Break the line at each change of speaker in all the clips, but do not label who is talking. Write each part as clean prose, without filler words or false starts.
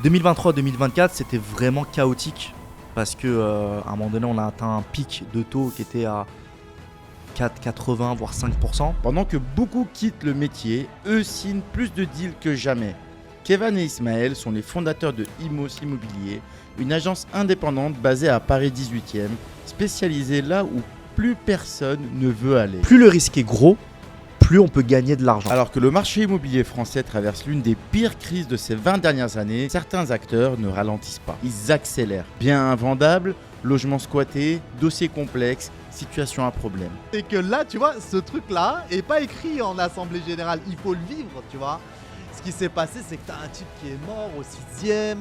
2023-2024, c'était vraiment chaotique parce que à un moment donné, on a atteint un pic de taux qui était à 4,80 voire 5%.
Pendant que beaucoup quittent le métier, eux signent plus de deals que jamais. Kevan et Ismaël sont les fondateurs de Imos Immobilier, une agence indépendante basée à Paris 18e, spécialisée là où plus personne ne veut aller.
Plus le risque est gros, plus on peut gagner de l'argent.
Alors que le marché immobilier français traverse l'une des pires crises de ces 20 dernières années, certains acteurs ne ralentissent pas. Ils accélèrent. Biens invendables, logements squattés, dossiers complexes, situation à problème.
C'est que là, tu vois, ce truc-là est pas écrit en assemblée générale. Il faut le vivre, tu vois. Ce qui s'est passé, c'est que t'as un type qui est mort au 6e.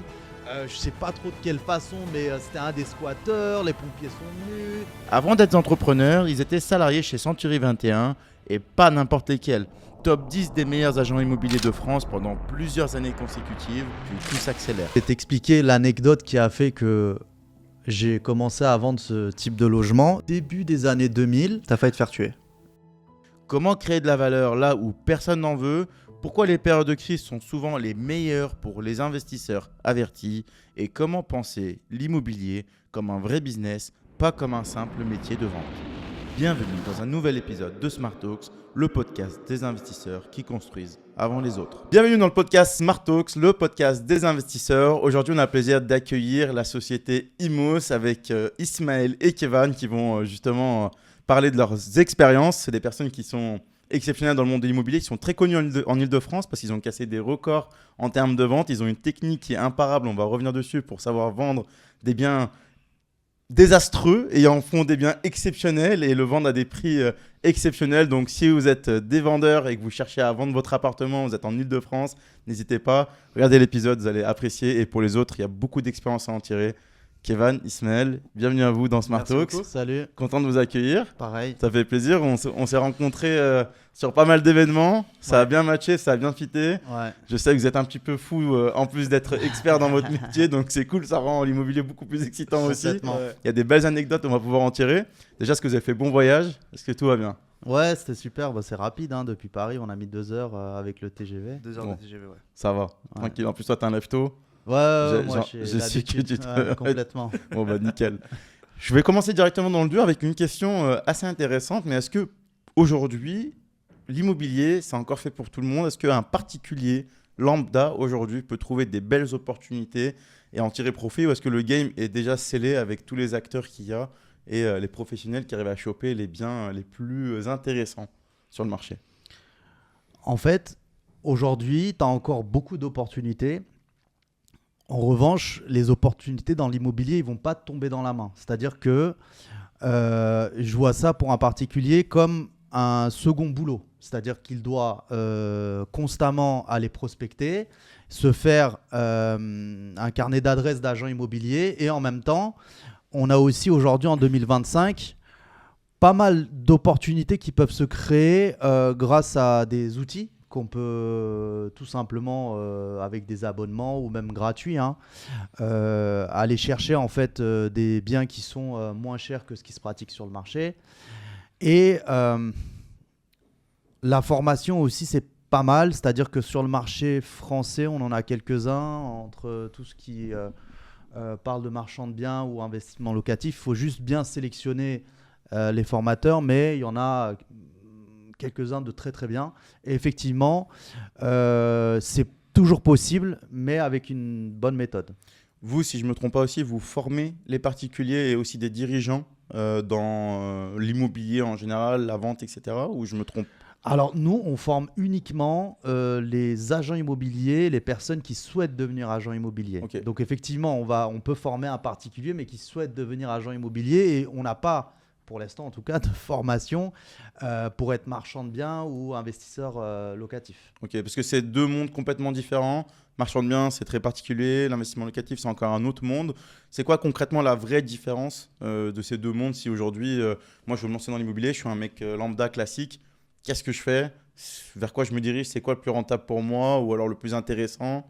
Je sais pas trop de quelle façon, mais c'était un des squatteurs. Les pompiers sont venus.
Avant d'être entrepreneurs, ils étaient salariés chez Century 21 et pas n'importe lesquels. Top 10 des meilleurs agents immobiliers de France pendant plusieurs années consécutives, puis tout s'accélère.
Je vais t'expliquer l'anecdote qui a fait que j'ai commencé à vendre ce type de logement. Début des années 2000.
T'as failli te faire tuer.
Comment créer de la valeur là où personne n'en veut? Pourquoi les périodes de crise sont souvent les meilleures pour les investisseurs avertis? Et comment penser l'immobilier comme un vrai business, pas comme un simple métier de vente? Bienvenue dans un nouvel épisode de Smart Talks, le podcast des investisseurs qui construisent avant les autres. Bienvenue dans le podcast Smart Talks, le podcast des investisseurs. Aujourd'hui, on a le plaisir d'accueillir la société Imos avec Ismaël et Kevan qui vont justement parler de leurs expériences. C'est des personnes qui sont exceptionnels dans le monde de l'immobilier, qui sont très connus en Ile-de-France parce qu'ils ont cassé des records en termes de vente. Ils ont une technique qui est imparable, on va revenir dessus, pour savoir vendre des biens désastreux et en font des biens exceptionnels et le vendent à des prix exceptionnels. Donc si vous êtes des vendeurs et que vous cherchez à vendre votre appartement, vous êtes en Ile-de-France, n'hésitez pas, regardez l'épisode, vous allez apprécier. Et pour les autres, il y a beaucoup d'expérience à en tirer. Kevan, Ismaël, bienvenue à vous dans Smart
Merci
Talks.
beaucoup. Salut.
Content de vous accueillir.
Pareil.
Ça fait plaisir, on s'est rencontrés sur pas mal d'événements, ça a
Ouais.
bien matché, ça a bien fité.
Ouais.
Je sais que vous êtes un petit peu fou en plus d'être expert dans votre métier, donc c'est cool, ça rend l'immobilier beaucoup plus excitant aussi.
Complètement.
Il y a des belles anecdotes, on va pouvoir en tirer. Déjà, est-ce que vous avez fait bon voyage? Est-ce que tout va bien?
Ouais, c'était super. Bah, c'est rapide. Hein. Depuis Paris, on a mis 2 heures avec le TGV.
2 heures
Bon.
de TGV, ouais.
Ça va, tranquille. En plus, toi, t'es un lève-tôt.
Ouais, moi,
J'ai
j'ai
su que
l'habitude.
tu
Ouais, complètement.
Bon, bah nickel. Je vais commencer directement dans le dur avec une question assez intéressante, mais est-ce que aujourd'hui, l'immobilier, c'est encore fait pour tout le monde? Est-ce qu'un particulier lambda aujourd'hui peut trouver des belles opportunités et en tirer profit, ou est-ce que le game est déjà scellé avec tous les acteurs qu'il y a et les professionnels qui arrivent à choper les biens les plus intéressants sur le marché?
En fait, aujourd'hui, tu as encore beaucoup d'opportunités. En revanche, les opportunités dans l'immobilier, ils vont pas te tomber dans la main. C'est-à-dire que je vois ça pour un particulier comme un second boulot. C'est-à-dire qu'il doit constamment aller prospecter, se faire un carnet d'adresses d'agents immobiliers et en même temps, on a aussi aujourd'hui en 2025 pas mal d'opportunités qui peuvent se créer grâce à des outils qu'on peut tout simplement, avec des abonnements ou même gratuits, aller chercher en fait des biens qui sont moins chers que ce qui se pratique sur le marché. Et la formation aussi, c'est pas mal. C'est-à-dire que sur le marché français, on en a quelques-uns entre tout ce qui parle de marchand de biens ou investissement locatif. Il faut juste bien sélectionner les formateurs, mais il y en a quelques-uns de très très bien. Et effectivement, c'est toujours possible, mais avec une bonne méthode.
Vous, si je ne me trompe pas aussi, vous formez les particuliers et aussi des dirigeants dans l'immobilier en général, la vente, etc. Ou je me trompe?
Alors nous, on forme uniquement les agents immobiliers, les personnes qui souhaitent devenir agents immobiliers.
Okay.
Donc effectivement, on peut former un particulier, mais qui souhaite devenir agent immobilier, et on n'a pas, pour l'instant en tout cas, de formation pour être marchand de biens ou investisseur locatif.
Ok, parce que c'est deux mondes complètement différents. Marchand de biens, c'est très particulier. L'investissement locatif, c'est encore un autre monde. C'est quoi concrètement la vraie différence de ces deux mondes? Si aujourd'hui, moi je veux me lancer dans l'immobilier, je suis un mec lambda classique, qu'est-ce que je fais? Vers quoi je me dirige? C'est quoi le plus rentable pour moi ou alors le plus intéressant?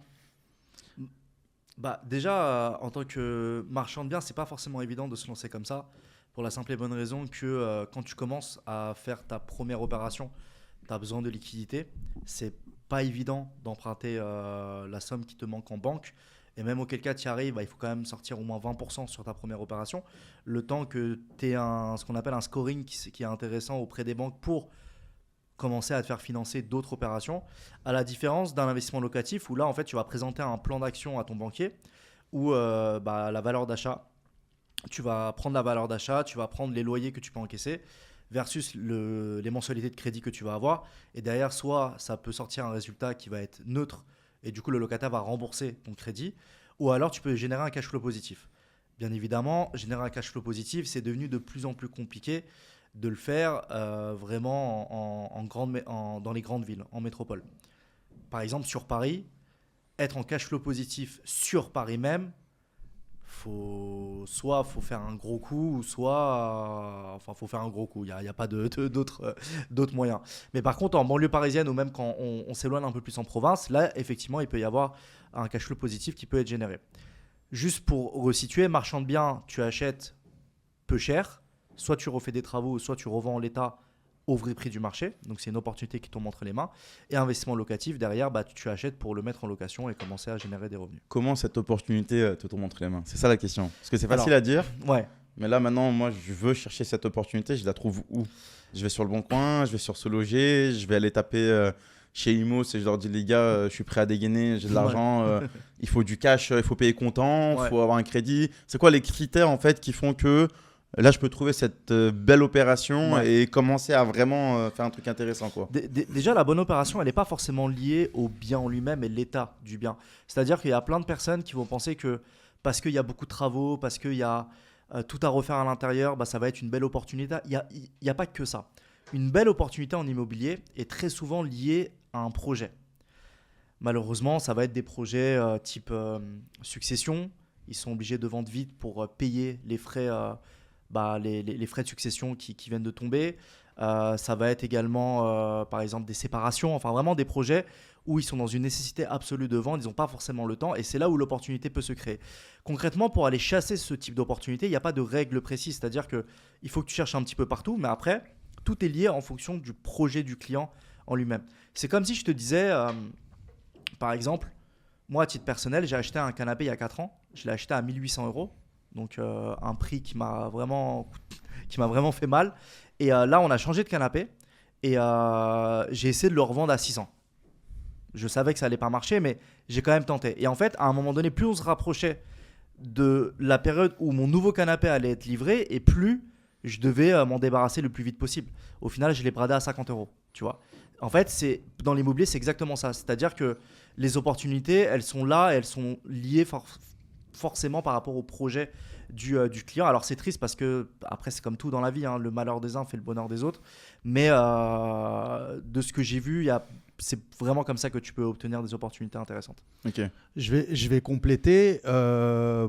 Bah, déjà, en tant que marchand de biens, c'est pas forcément évident de se lancer comme ça, pour la simple et bonne raison que quand tu commences à faire ta première opération, tu as besoin de liquidité. C'est pas évident d'emprunter la somme qui te manque en banque. Et même auquel cas tu y arrives, il faut quand même sortir au moins 20% sur ta première opération. Le temps que tu aies ce qu'on appelle un scoring qui est intéressant auprès des banques pour commencer à te faire financer d'autres opérations. À la différence d'un investissement locatif où là, en fait, tu vas présenter un plan d'action à ton banquier où la valeur d'achat, tu vas prendre la valeur d'achat, tu vas prendre les loyers que tu peux encaisser versus les mensualités de crédit que tu vas avoir. Et derrière, soit ça peut sortir un résultat qui va être neutre et du coup, le locataire va rembourser ton crédit, ou alors tu peux générer un cash flow positif. Bien évidemment, générer un cash flow positif, c'est devenu de plus en plus compliqué de le faire vraiment dans les grandes villes, en métropole. Par exemple, sur Paris, être en cash flow positif sur Paris même, soit faut faire un gros coup, soit faut faire un gros coup. Il n'y a pas d'autres moyens. Mais par contre, en banlieue parisienne ou même quand on s'éloigne un peu plus en province, là, effectivement, il peut y avoir un cash flow positif qui peut être généré. Juste pour resituer, marchand de biens, tu achètes peu cher, soit tu refais des travaux, soit tu revends en l'état au vrai prix du marché. Donc, c'est une opportunité qui tombe entre les mains. Et investissement locatif, derrière, tu achètes pour le mettre en location et commencer à générer des revenus.
Comment cette opportunité te tombe entre les mains? C'est ça la question. Parce que c'est facile à dire.
Ouais.
Mais là, maintenant, moi, je veux chercher cette opportunité. Je la trouve où? Je vais sur le Bon Coin, je vais sur Se Loger, je vais aller taper chez Imos et je leur dis, les gars, je suis prêt à dégainer, j'ai de l'argent, il faut du cash, il faut payer comptant, il faut avoir un crédit. C'est quoi les critères, en fait, qui font que là, je peux trouver cette belle opération et commencer à vraiment faire un truc intéressant, quoi.
Déjà, la bonne opération, elle n'est pas forcément liée au bien en lui-même et l'état du bien. C'est-à-dire qu'il y a plein de personnes qui vont penser que parce qu'il y a beaucoup de travaux, parce qu'il y a tout à refaire à l'intérieur, ça va être une belle opportunité. Il n'y a pas que ça. Une belle opportunité en immobilier est très souvent liée à un projet. Malheureusement, ça va être des projets type succession. Ils sont obligés de vendre vite pour payer les frais les frais de succession qui viennent de tomber. Ça va être également, par exemple, des séparations, enfin vraiment des projets où ils sont dans une nécessité absolue de vendre, ils n'ont pas forcément le temps et c'est là où l'opportunité peut se créer. Concrètement, pour aller chasser ce type d'opportunité, il n'y a pas de règle précise, c'est-à-dire qu'il faut que tu cherches un petit peu partout, mais après, tout est lié en fonction du projet du client en lui-même. C'est comme si je te disais, par exemple, moi à titre personnel, j'ai acheté un canapé il y a 4 ans, je l'ai acheté à 1800 €. Donc un prix qui m'a vraiment fait mal. Et là, on a changé de canapé et j'ai essayé de le revendre à 600. Je savais que ça allait pas marcher, mais j'ai quand même tenté. Et en fait, à un moment donné, plus on se rapprochait de la période où mon nouveau canapé allait être livré, et plus je devais m'en débarrasser le plus vite possible. Au final, je l'ai bradé à 50 €. Tu vois. En fait, dans l'immobilier, c'est exactement ça. C'est-à-dire que les opportunités, elles sont là, elles sont liées forcément par rapport au projet du client. Alors c'est triste parce que après c'est comme tout dans la vie, le malheur des uns fait le bonheur des autres, mais de ce que j'ai vu, c'est vraiment comme ça que tu peux obtenir des opportunités intéressantes.
Ok.
Je vais compléter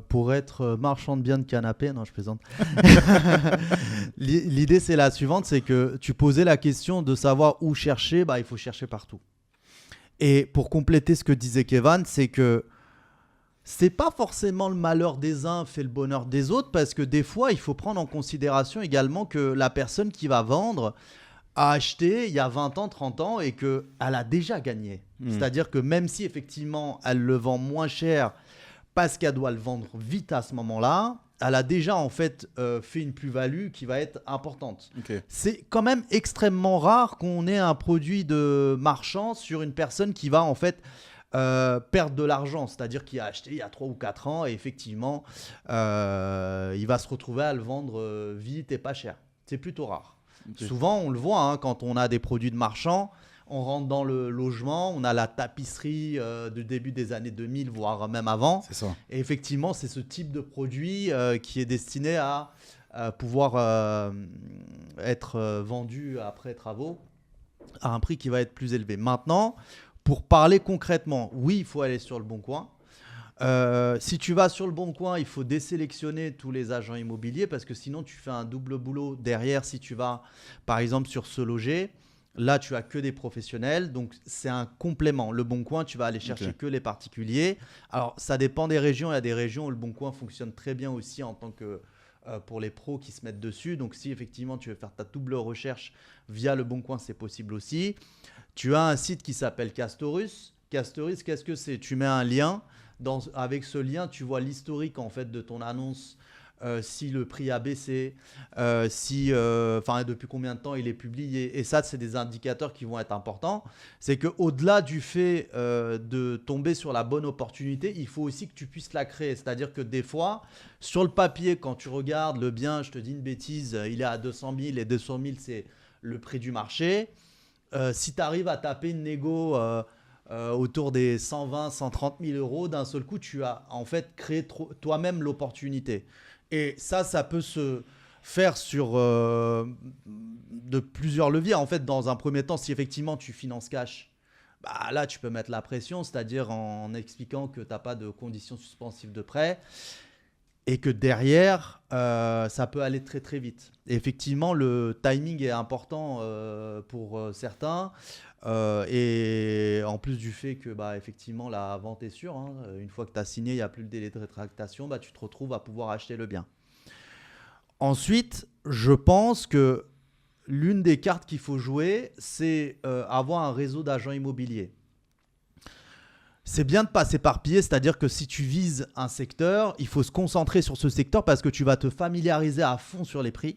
pour être marchand de biens de canapé. Non, je plaisante. L'idée c'est la suivante, c'est que tu posais la question de savoir où chercher. Il faut chercher partout. Et pour compléter ce que disait Kevin, c'est que c'est pas forcément le malheur des uns fait le bonheur des autres, parce que des fois, il faut prendre en considération également que la personne qui va vendre a acheté il y a 20 ans, 30 ans et qu'elle a déjà gagné. C'est-à-dire que même si effectivement elle le vend moins cher parce qu'elle doit le vendre vite à ce moment-là, elle a déjà en fait fait une plus-value qui va être importante.
Okay.
C'est quand même extrêmement rare qu'on ait un produit de marchand sur une personne qui va en fait perdre de l'argent, c'est-à-dire qu'il a acheté il y a 3 ou 4 ans et effectivement il va se retrouver à le vendre vite et pas cher. C'est plutôt rare. Okay. Souvent on le voit quand on a des produits de marchand, on rentre dans le logement, on a la tapisserie du début des années 2000 voire même avant.
C'est ça.
Et effectivement c'est ce type de produit qui est destiné à pouvoir être vendu après travaux à un prix qui va être plus élevé. Maintenant, pour parler concrètement, oui, il faut aller sur le Bon Coin. Si tu vas sur le Bon Coin, il faut désélectionner tous les agents immobiliers parce que sinon, tu fais un double boulot derrière. Si tu vas, par exemple, sur Se Loger, là, tu as que des professionnels. Donc, c'est un complément. Le Bon Coin, tu vas aller chercher que les particuliers. Alors, ça dépend des régions. Il y a des régions où le Bon Coin fonctionne très bien aussi en tant que pour les pros qui se mettent dessus. Donc, si effectivement, tu veux faire ta double recherche via le Bon Coin, c'est possible aussi. Tu as un site qui s'appelle Castorus. Castorus, qu'est-ce que c'est? Tu mets un lien avec ce lien, tu vois l'historique en fait de ton annonce, si le prix a baissé, depuis combien de temps il est publié. Et ça, c'est des indicateurs qui vont être importants. C'est qu'au-delà du fait de tomber sur la bonne opportunité, il faut aussi que tu puisses la créer. C'est-à-dire que des fois, sur le papier, quand tu regardes le bien, je te dis une bêtise, il est à 200 000 et 200 000, c'est le prix du marché. Si tu arrives à taper une négo autour des 120, 130 000 euros, d'un seul coup, tu as en fait créé toi-même l'opportunité. Et ça peut se faire sur de plusieurs leviers. En fait, dans un premier temps, si effectivement tu finances cash, bah là, tu peux mettre la pression, c'est-à-dire en expliquant que tu n'as pas de conditions suspensives de prêt et que derrière, ça peut aller très très vite. Et effectivement, le timing est important pour certains. Et en plus du fait que effectivement la vente est sûre, hein, une fois que tu as signé, il n'y a plus le délai de rétractation, tu te retrouves à pouvoir acheter le bien. Ensuite, je pense que l'une des cartes qu'il faut jouer, c'est avoir un réseau d'agents immobiliers. C'est bien de ne pas s'éparpiller, c'est-à-dire que si tu vises un secteur, il faut se concentrer sur ce secteur parce que tu vas te familiariser à fond sur les prix.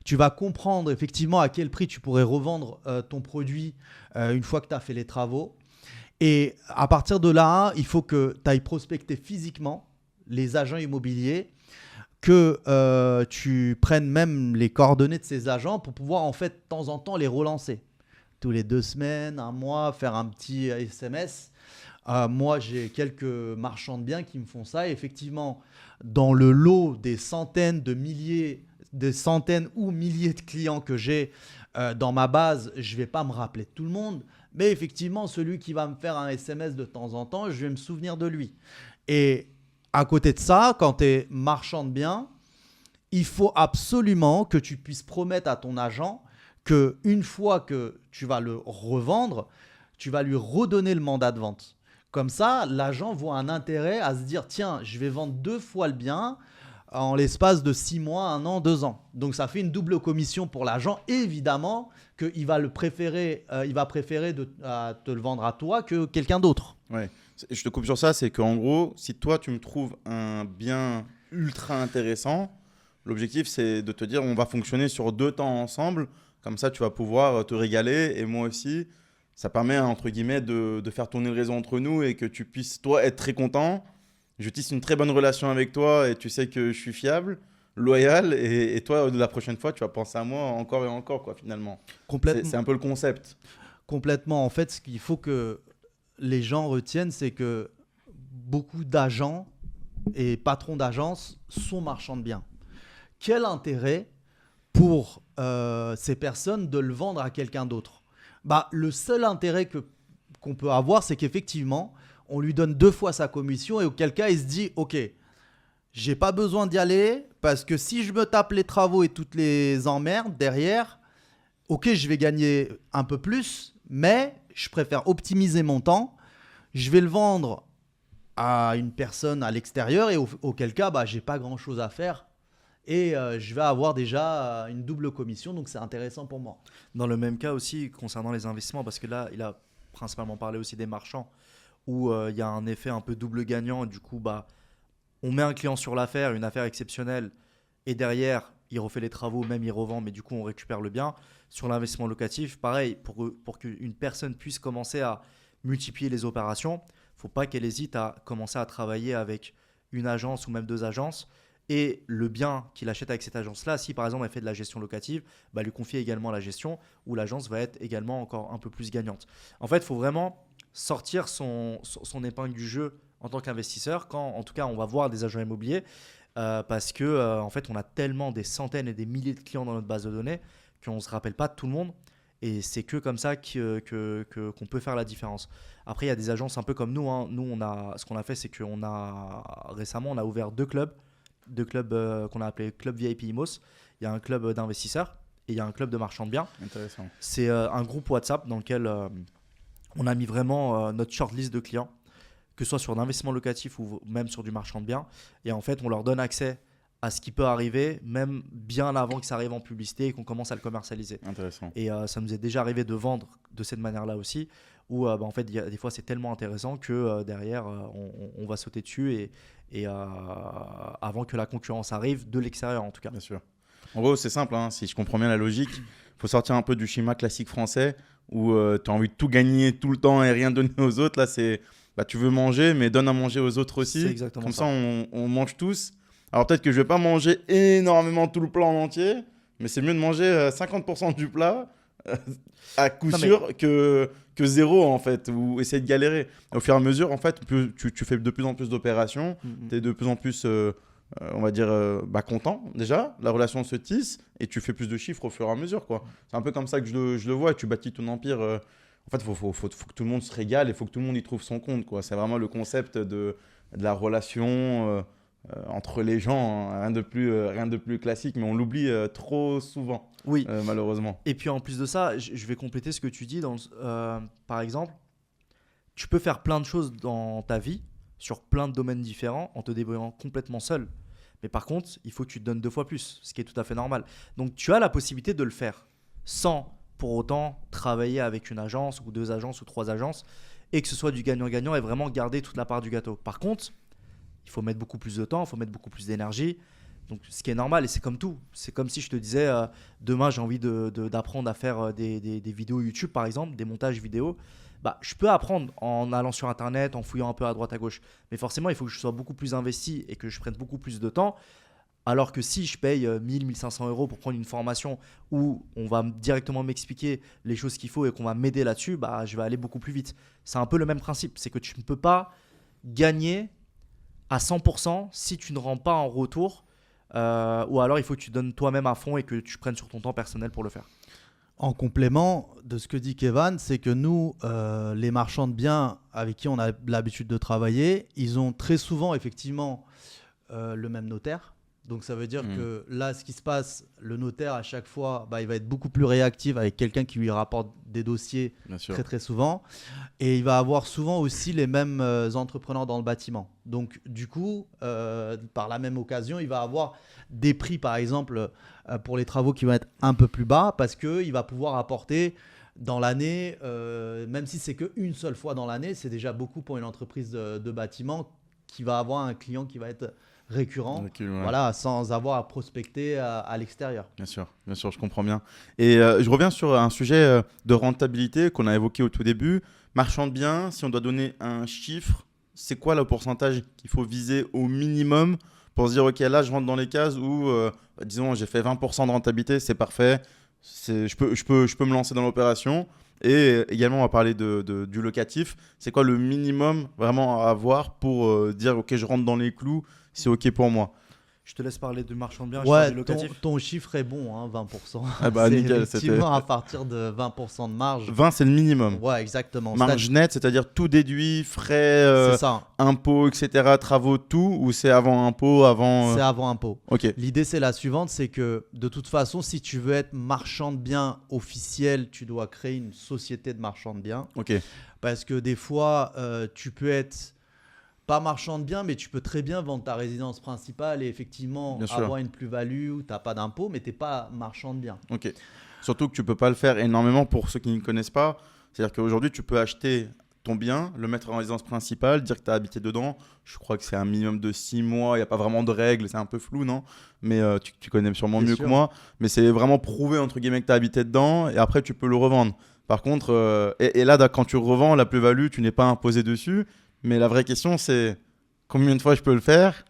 Tu vas comprendre effectivement à quel prix tu pourrais revendre ton produit une fois que tu as fait les travaux. Et à partir de là, il faut que tu ailles prospecter physiquement les agents immobiliers, que tu prennes même les coordonnées de ces agents pour pouvoir en fait de temps en temps les relancer. Tous les 2 semaines, un mois, faire un petit SMS. Moi, j'ai quelques marchands de biens qui me font ça. Et effectivement, dans le lot des centaines ou milliers de clients que j'ai dans ma base, je ne vais pas me rappeler de tout le monde. Mais effectivement, celui qui va me faire un SMS de temps en temps, je vais me souvenir de lui. Et à côté de ça, quand tu es marchand de biens, il faut absolument que tu puisses promettre à ton agent qu'une fois que tu vas le revendre, tu vas lui redonner le mandat de vente. Comme ça, l'agent voit un intérêt à se dire « Tiens, je vais vendre 2 fois le bien en l'espace de 6 mois, 1 an, 2 ans. » Donc, ça fait une double commission pour l'agent. Et évidemment, qu'il va préférer te le vendre à toi que quelqu'un d'autre.
Ouais. Je te coupe sur ça, c'est qu'en gros, si toi, tu me trouves un bien ultra intéressant, l'objectif, c'est de te dire on va fonctionner sur 2 temps ensemble. Comme ça, tu vas pouvoir te régaler et moi aussi. Ça permet, entre guillemets, de faire tourner le réseau entre nous et que tu puisses, toi, être très content. Je tisse une très bonne relation avec toi et tu sais que je suis fiable, loyal. Et toi, la prochaine fois, tu vas penser à moi encore et encore, quoi, finalement.
Complètement.
C'est un peu le concept.
Complètement. En fait, ce qu'il faut que les gens retiennent, c'est que beaucoup d'agents et patrons d'agences sont marchands de biens. Quel intérêt pour ces personnes de le vendre à quelqu'un d'autre ? Le seul intérêt qu'on peut avoir, c'est qu'effectivement, on lui donne 2 fois sa commission et auquel cas, il se dit « Ok, j'ai pas besoin d'y aller parce que si je me tape les travaux et toutes les emmerdes derrière, ok, je vais gagner un peu plus, mais je préfère optimiser mon temps. Je vais le vendre à une personne à l'extérieur et auquel cas, j'ai pas grand-chose à faire. Et je vais avoir déjà une double commission, donc c'est intéressant pour moi. »
Dans le même cas aussi, concernant les investissements, parce que là, il a principalement parlé aussi des marchands, où il y a un effet un peu double gagnant. Du coup, on met un client sur l'affaire, une affaire exceptionnelle, et derrière, il refait les travaux, même il revend, mais du coup, on récupère le bien. Sur l'investissement locatif, pareil, pour qu'une personne puisse commencer à multiplier les opérations, il ne faut pas qu'elle hésite à commencer à travailler avec une agence ou même 2 agences. Et le bien qu'il achète avec cette agence-là, si par exemple elle fait de la gestion locative, lui confier également la gestion, où l'agence va être également encore un peu plus gagnante. En fait, il faut vraiment sortir son épingle du jeu en tant qu'investisseur, quand en tout cas on va voir des agents immobiliers, parce que en fait on a tellement des centaines et des milliers de clients dans notre base de données qu'on ne se rappelle pas de tout le monde. Et c'est que comme ça qu'on peut faire la différence. Après, il y a des agences un peu comme nous. Nous, ce qu'on a fait, c'est récemment, on a ouvert 2 clubs qu'on a appelé Club VIP IMOS. Il y a un club d'investisseurs et il y a un club de marchands de biens.
Intéressant.
C'est un groupe WhatsApp dans lequel on a mis vraiment notre shortlist de clients, que ce soit sur l'investissement locatif ou même sur du marchand de biens. Et en fait, on leur donne accès à ce qui peut arriver, même bien avant que ça arrive en publicité et qu'on commence à le commercialiser.
Intéressant.
Et ça nous est déjà arrivé de vendre de cette manière-là aussi, où en fait, des fois, c'est tellement intéressant que derrière, on va sauter dessus et avant que la concurrence arrive, de l'extérieur en tout cas.
Bien sûr. En gros, c'est simple, hein, si je comprends bien la logique, il faut sortir un peu du schéma classique français où tu as envie de tout gagner tout le temps et rien donner aux autres. Là, c'est tu veux manger, mais donne à manger aux autres aussi.
C'est exactement
Comme
ça.
ça, on mange tous. Alors peut-être que je vais pas manger énormément tout le plat en entier, mais c'est mieux de manger 50% du plat à coup sûr que zéro en fait, ou essayer de galérer. Au fur et à mesure, en fait, tu fais de plus en plus d'opérations, tu es de plus en plus, on va dire, content déjà, la relation se tisse et tu fais plus de chiffres au fur et à mesure, quoi. C'est un peu comme ça que je le vois, tu bâtis ton empire. En fait, faut que tout le monde se régale et il faut que tout le monde y trouve son compte, quoi. C'est vraiment le concept de la relation entre les gens, hein. Rien de plus classique, mais on l'oublie trop souvent,
Oui.
malheureusement.
Et puis en plus de ça, je vais compléter ce que tu dis. Par exemple, tu peux faire plein de choses dans ta vie, sur plein de domaines différents, en te débrouillant complètement seul. Mais par contre, il faut que tu te donnes 2 fois plus, ce qui est tout à fait normal. Donc tu as la possibilité de le faire sans pour autant travailler avec une agence ou 2 agences ou 3 agences et que ce soit du gagnant-gagnant et vraiment garder toute la part du gâteau. Par contre, il faut mettre beaucoup plus de temps, il faut mettre beaucoup plus d'énergie. Donc, ce qui est normal, et c'est comme tout. C'est comme si je te disais, demain, j'ai envie d'apprendre à faire des vidéos YouTube, par exemple, des montages vidéo. Je peux apprendre en allant sur Internet, en fouillant un peu à droite, à gauche. Mais forcément, il faut que je sois beaucoup plus investi et que je prenne beaucoup plus de temps. Alors que si je paye 1000, 1500 euros pour prendre une formation où on va directement m'expliquer les choses qu'il faut et qu'on va m'aider là-dessus, je vais aller beaucoup plus vite. C'est un peu le même principe. C'est que tu ne peux pas gagner à 100% si tu ne rends pas en retour, ou alors il faut que tu donnes toi-même à fond et que tu prennes sur ton temps personnel pour le faire.
En complément de ce que dit Kevan, c'est que nous, les marchands de biens avec qui on a l'habitude de travailler, ils ont très souvent effectivement le même notaire. Donc ça veut dire que là, ce qui se passe, le notaire à chaque fois, il va être beaucoup plus réactif avec quelqu'un qui lui rapporte des dossiers très très souvent. Et il va avoir souvent aussi les mêmes entrepreneurs dans le bâtiment. Donc du coup, par la même occasion, il va avoir des prix par exemple pour les travaux qui vont être un peu plus bas parce qu'il va pouvoir apporter dans l'année, même si c'est qu'une seule fois dans l'année, c'est déjà beaucoup pour une entreprise de bâtiment qui va avoir un client qui va être récurrent, voilà, sans avoir à prospecter à l'extérieur.
Bien sûr, je comprends bien. Et je reviens sur un sujet de rentabilité qu'on a évoqué au tout début. Marchand de biens, si on doit donner un chiffre, c'est quoi le pourcentage qu'il faut viser au minimum pour se dire, ok, là, je rentre dans les cases où, disons, j'ai fait 20% de rentabilité, c'est parfait, je peux me lancer dans l'opération. Et également, on va parler du locatif. C'est quoi le minimum vraiment à avoir pour dire, ok, je rentre dans les clous, c'est ok pour moi?
Je te laisse parler du marchand de biens,
ouais,
du locatif.
Ton chiffre est bon, hein, 20%.
Ah
c'est
nickel,
effectivement à partir de 20% de marge.
20, c'est le minimum.
Ouais, exactement.
Marge nette, c'est-à-dire tout déduit, frais, impôts, etc., travaux, tout, ou c'est avant impôt, avant...
C'est avant impôt.
Ok.
L'idée, c'est la suivante, c'est que de toute façon, si tu veux être marchand de biens officiel, tu dois créer une société de marchand de biens.
Ok.
Parce que des fois, tu peux être... pas marchand de biens, mais tu peux très bien vendre ta résidence principale et effectivement avoir une plus-value où tu n'as pas d'impôt, mais tu n'es pas marchand de biens.
Ok. Surtout que tu ne peux pas le faire énormément pour ceux qui ne connaissent pas. C'est-à-dire qu'aujourd'hui, tu peux acheter ton bien, le mettre en résidence principale, dire que tu as habité dedans. Je crois que c'est un minimum de 6 mois. Il n'y a pas vraiment de règles. C'est un peu flou, non? Mais tu connais sûrement mieux que moi. Mais c'est vraiment prouver, entre guillemets, que tu as habité dedans et après, tu peux le revendre. Par contre, et là, quand tu revends la plus-value, tu n'es pas imposé dessus. Mais la vraie question, c'est combien de fois je peux le faire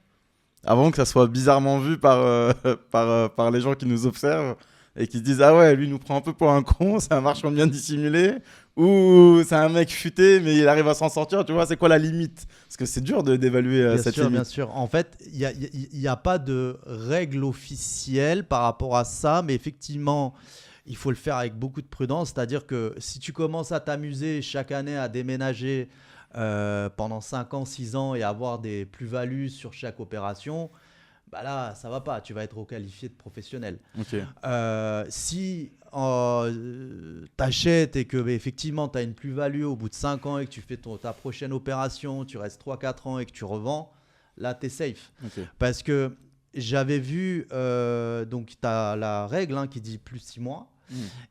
avant que ça soit bizarrement vu par les gens qui nous observent et qui se disent « Ah ouais, lui, il nous prend un peu pour un con, c'est un marchand bien dissimulé. » Ou c'est un mec futé, mais il arrive à s'en sortir. Tu vois, c'est quoi la limite? Parce que c'est dur d'évaluer cette limite.
Bien sûr. En fait, il n'y a pas de règle officielle par rapport à ça, mais effectivement... il faut le faire avec beaucoup de prudence. C'est-à-dire que si tu commences à t'amuser chaque année à déménager pendant 5 ans, 6 ans et avoir des plus-values sur chaque opération, là, ça ne va pas. Tu vas être requalifié de professionnel.
Okay.
Si tu achètes et que effectivement tu as une plus-value au bout de 5 ans et que tu fais ta prochaine opération, tu restes 3-4 ans et que tu revends, là, tu es safe.
Okay.
Parce que j'avais vu, donc tu as la règle qui dit plus 6 mois.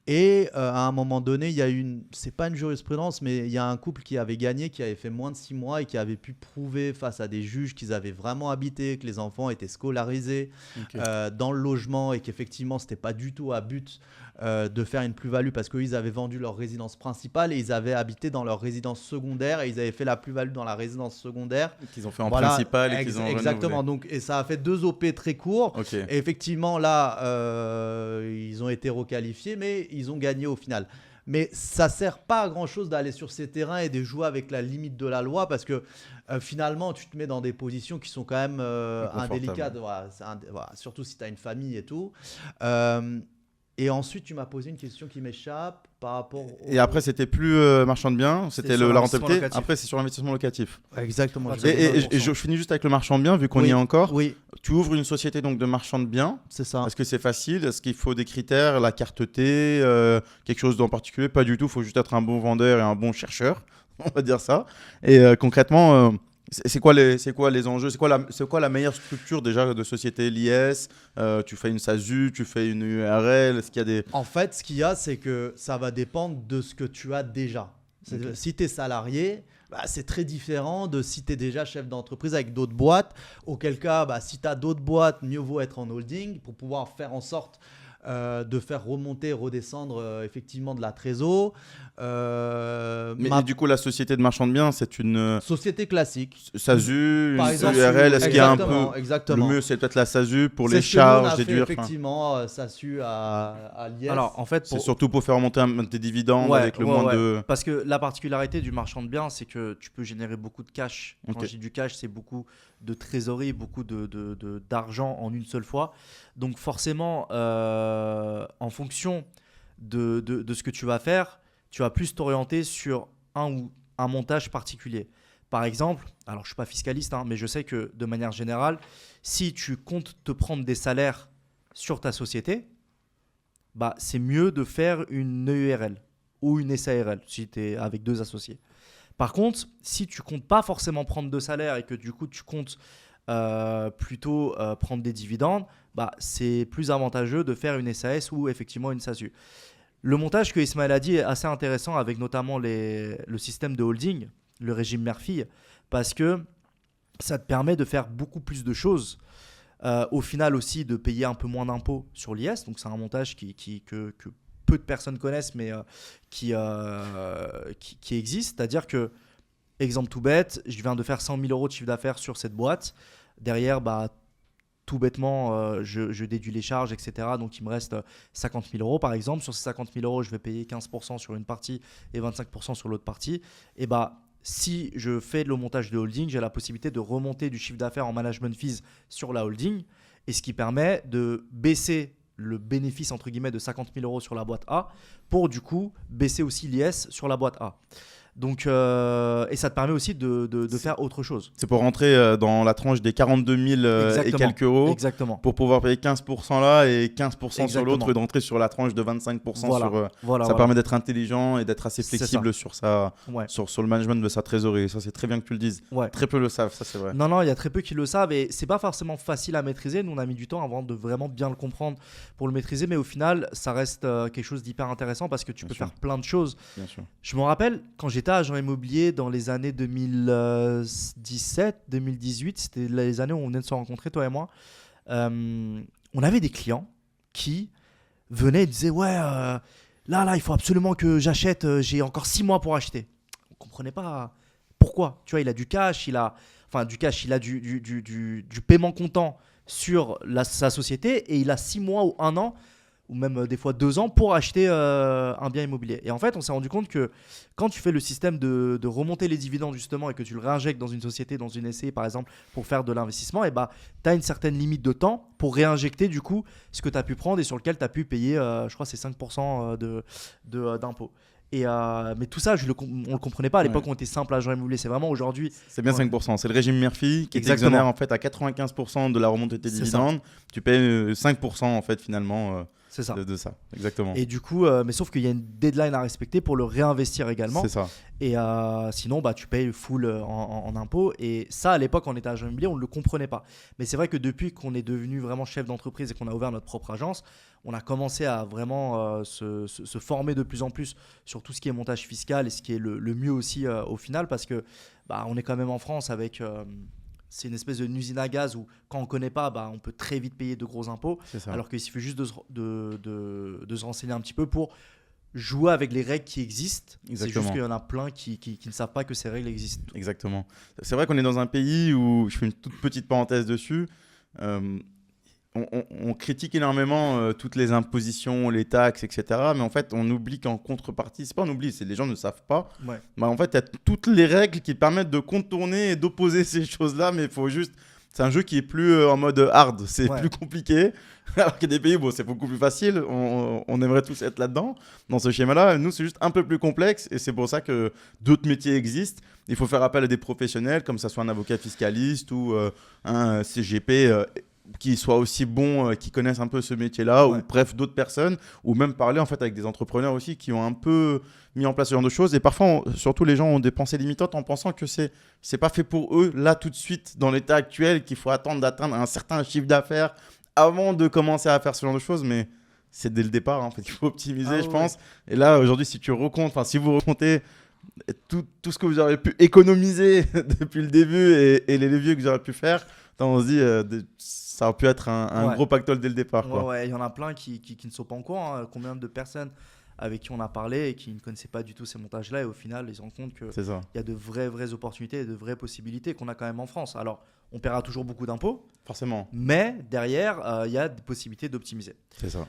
Et à un moment donné, il y a c'est pas une jurisprudence, mais il y a un couple qui avait gagné, qui avait fait moins de 6 mois et qui avait pu prouver face à des juges qu'ils avaient vraiment habité, que les enfants étaient scolarisés dans le logement et qu'effectivement, c'était pas du tout à but de faire une plus-value parce qu'ils avaient vendu leur résidence principale et ils avaient habité dans leur résidence secondaire et ils avaient fait la plus-value dans la résidence secondaire.
Qu'ils ont fait en principal et qu'ils ont
exactement. Donc, et ça a fait 2 OP très courts. Et effectivement, là, ils ont été requalifiés, mais ils ont gagné au final. Mais ça sert pas à grand chose d'aller sur ces terrains et de jouer avec la limite de la loi parce que finalement tu te mets dans des positions qui sont quand même indélicates, surtout si tu as une famille et tout. Et ensuite tu m'as posé une question qui m'échappe par rapport
Et après c'était plus marchand de biens, c'était la rentabilité. Après c'est sur l'investissement locatif.
Exactement.
Et je finis juste avec le marchand de biens vu qu'on y est encore.
Oui.
Tu ouvres une société donc de marchand de biens.
C'est ça.
Est-ce que c'est facile? Est-ce qu'il faut des critères, la carte T, quelque chose en particulier? Pas du tout, il faut juste être un bon vendeur et un bon chercheur, on va dire ça. Et concrètement, c'est quoi les enjeux? C'est quoi la meilleure structure déjà de société? L'IS, tu fais une SASU, tu fais une URL, est-ce qu'il y a des...
En fait, ce qu'il y a, c'est que ça va dépendre de ce que tu as déjà. Si tu es salarié, c'est très différent de si tu es déjà chef d'entreprise avec d'autres boîtes. Auquel cas, si tu as d'autres boîtes, mieux vaut être en holding pour pouvoir faire en sorte de faire remonter, redescendre effectivement de la trésor.
Mais du coup, la société de marchand de biens, c'est une
société classique.
SASU,
par
une
exemple,
URL, est-ce qu'il y a un peu...
Exactement.
Le mieux, c'est peut-être la SASU pour les charges, déduire.
Effectivement, SASU à l'IS.
Alors, en fait,
c'est surtout pour faire remonter tes dividendes avec le moins de...
Parce que la particularité du marchand de biens, c'est que tu peux générer beaucoup de cash. Quand je dis du cash, c'est beaucoup de trésorerie, beaucoup d'argent en une seule fois. Donc forcément, en fonction de ce que tu vas faire, tu vas plus t'orienter sur un montage particulier. Par exemple, alors je ne suis pas fiscaliste, mais je sais que de manière générale, si tu comptes te prendre des salaires sur ta société, c'est mieux de faire une EURL ou une SARL si tu es avec 2 associés. Par contre, si tu comptes pas forcément prendre de salaire et que du coup tu comptes plutôt prendre des dividendes, c'est plus avantageux de faire une SAS ou effectivement une SASU. Le montage que Ismaël a dit est assez intéressant avec notamment le système de holding, le régime mère-fille, parce que ça te permet de faire beaucoup plus de choses. Au final aussi de payer un peu moins d'impôts sur l'IS, donc c'est un montage que peu de personnes connaissent mais qui existe, c'est-à-dire que, exemple tout bête, je viens de faire 100 000 € de chiffre d'affaires sur cette boîte, derrière tout bêtement je déduis les charges etc, donc il me reste 50 000 € par exemple. Sur ces 50 000 € je vais payer 15% sur une partie et 25% sur l'autre partie, et si je fais le montage de holding, j'ai la possibilité de remonter du chiffre d'affaires en management fees sur la holding, et ce qui permet de baisser le bénéfice entre guillemets de 50 000 € sur la boîte A pour du coup baisser aussi l'IS sur la boîte A. Donc, et ça te permet aussi de faire autre chose.
C'est pour rentrer dans la tranche des 42 000 et quelques euros.
Exactement.
Pour pouvoir payer 15% là et 15% sur l'autre, et d'entrer sur la tranche de 25%. Ça permet d'être intelligent et d'être assez flexible sur le management de sa trésorerie. Ça, c'est très bien que tu le dises. Ouais. Très peu le savent, ça c'est vrai.
Non, il y a très peu qui le savent et c'est pas forcément facile à maîtriser. Nous, on a mis du temps avant de vraiment bien le comprendre pour le maîtriser, mais au final, ça reste quelque chose d'hyper intéressant parce que tu peux faire plein de choses. Bien sûr. Je me rappelle quand j'étais agent immobilier dans les années 2017, 2018, c'était les années où on venait de se rencontrer, toi et moi. On avait des clients qui venaient et disaient là, il faut absolument que j'achète, j'ai encore 6 mois pour acheter. On ne comprenait pas pourquoi. Tu vois, il a du cash, il a du paiement comptant sur sa société et il a 6 mois ou 1 an ou même des fois 2 ans pour acheter un bien immobilier. Et en fait, on s'est rendu compte que quand tu fais le système de remonter les dividendes justement et que tu le réinjectes dans une société, dans une SCI par exemple, pour faire de l'investissement, tu as une certaine limite de temps pour réinjecter du coup ce que tu as pu prendre et sur lequel tu as pu payer, je crois c'est 5% d'impôts. Mais tout ça, on ne le comprenait pas à l'époque. On était simple agent immobilier. C'est vraiment aujourd'hui.
C'est bien 5%. C'est le régime Murphy qui t'exonère en fait à 95% de la remontée de tes dividendes. Tu payes 5% en fait finalement.
C'est ça.
de ça. Exactement.
Et du coup, mais sauf qu'il y a une deadline à respecter pour le réinvestir également.
C'est ça.
Et sinon, bah, tu payes full en impôts. Et ça, à l'époque, on était agent immobilier, on ne le comprenait pas. Mais c'est vrai que depuis qu'on est devenu vraiment chef d'entreprise et qu'on a ouvert notre propre agence, on a commencé à vraiment se former de plus en plus sur tout ce qui est montage fiscal et ce qui est le mieux aussi au final. Parce que bah, on est quand même en France avec... c'est une espèce d'une usine à gaz où quand on ne connaît pas, bah, on peut très vite payer de gros impôts.
C'est ça.
Alors qu'il suffit juste de se renseigner un petit peu pour jouer avec les règles qui existent. C'est juste
Exactement.
qu'il y en a plein qui ne savent pas que ces règles existent.
Exactement. C'est vrai qu'on est dans un pays où, je fais une toute petite parenthèse dessus, on critique énormément toutes les impositions, les taxes, etc. Mais en fait, on oublie qu'en contrepartie, c'est pas on oublie, c'est les gens ne savent pas.
Ouais.
Bah, en fait, il y a toutes les règles qui permettent de contourner et d'opposer ces choses-là, mais il faut juste. C'est un jeu qui est plus en mode hard, c'est
Ouais.
plus compliqué. Alors qu'il y a des pays, bon, c'est beaucoup plus facile. On aimerait tous être là-dedans, dans ce schéma-là. Nous, c'est juste un peu plus complexe et c'est pour ça que d'autres métiers existent. Il faut faire appel à des professionnels, comme ça soit un avocat fiscaliste ou un CGP qui soit aussi bon, qui connaissent un peu ce métier-là,
Ouais.
ou bref, d'autres personnes, ou même parler en fait avec des entrepreneurs aussi qui ont un peu mis en place ce genre de choses. Et parfois, surtout les gens ont des pensées limitantes en pensant que c'est pas fait pour eux là tout de suite dans l'état actuel, qu'il faut attendre d'atteindre un certain chiffre d'affaires avant de commencer à faire ce genre de choses, mais c'est dès le départ en fait qu'il faut optimiser, je pense. Et là aujourd'hui, si vous recomptez tout ce que vous aurez pu économiser depuis le début et les leviers que vous aurez pu faire, on se dit ça aurait pu être un
Ouais.
gros pactole dès le départ, quoi.
Ouais, il y en a plein qui ne sont pas en courant. Hein. Combien de personnes avec qui on a parlé et qui ne connaissaient pas du tout ces montages-là, et au final, ils se rendent compte qu'il
C'est ça,
y a de vraies opportunités et de vraies possibilités qu'on a quand même en France. Alors, on paiera toujours beaucoup d'impôts,
forcément,
mais derrière, il y a des possibilités d'optimiser.
c'est ça.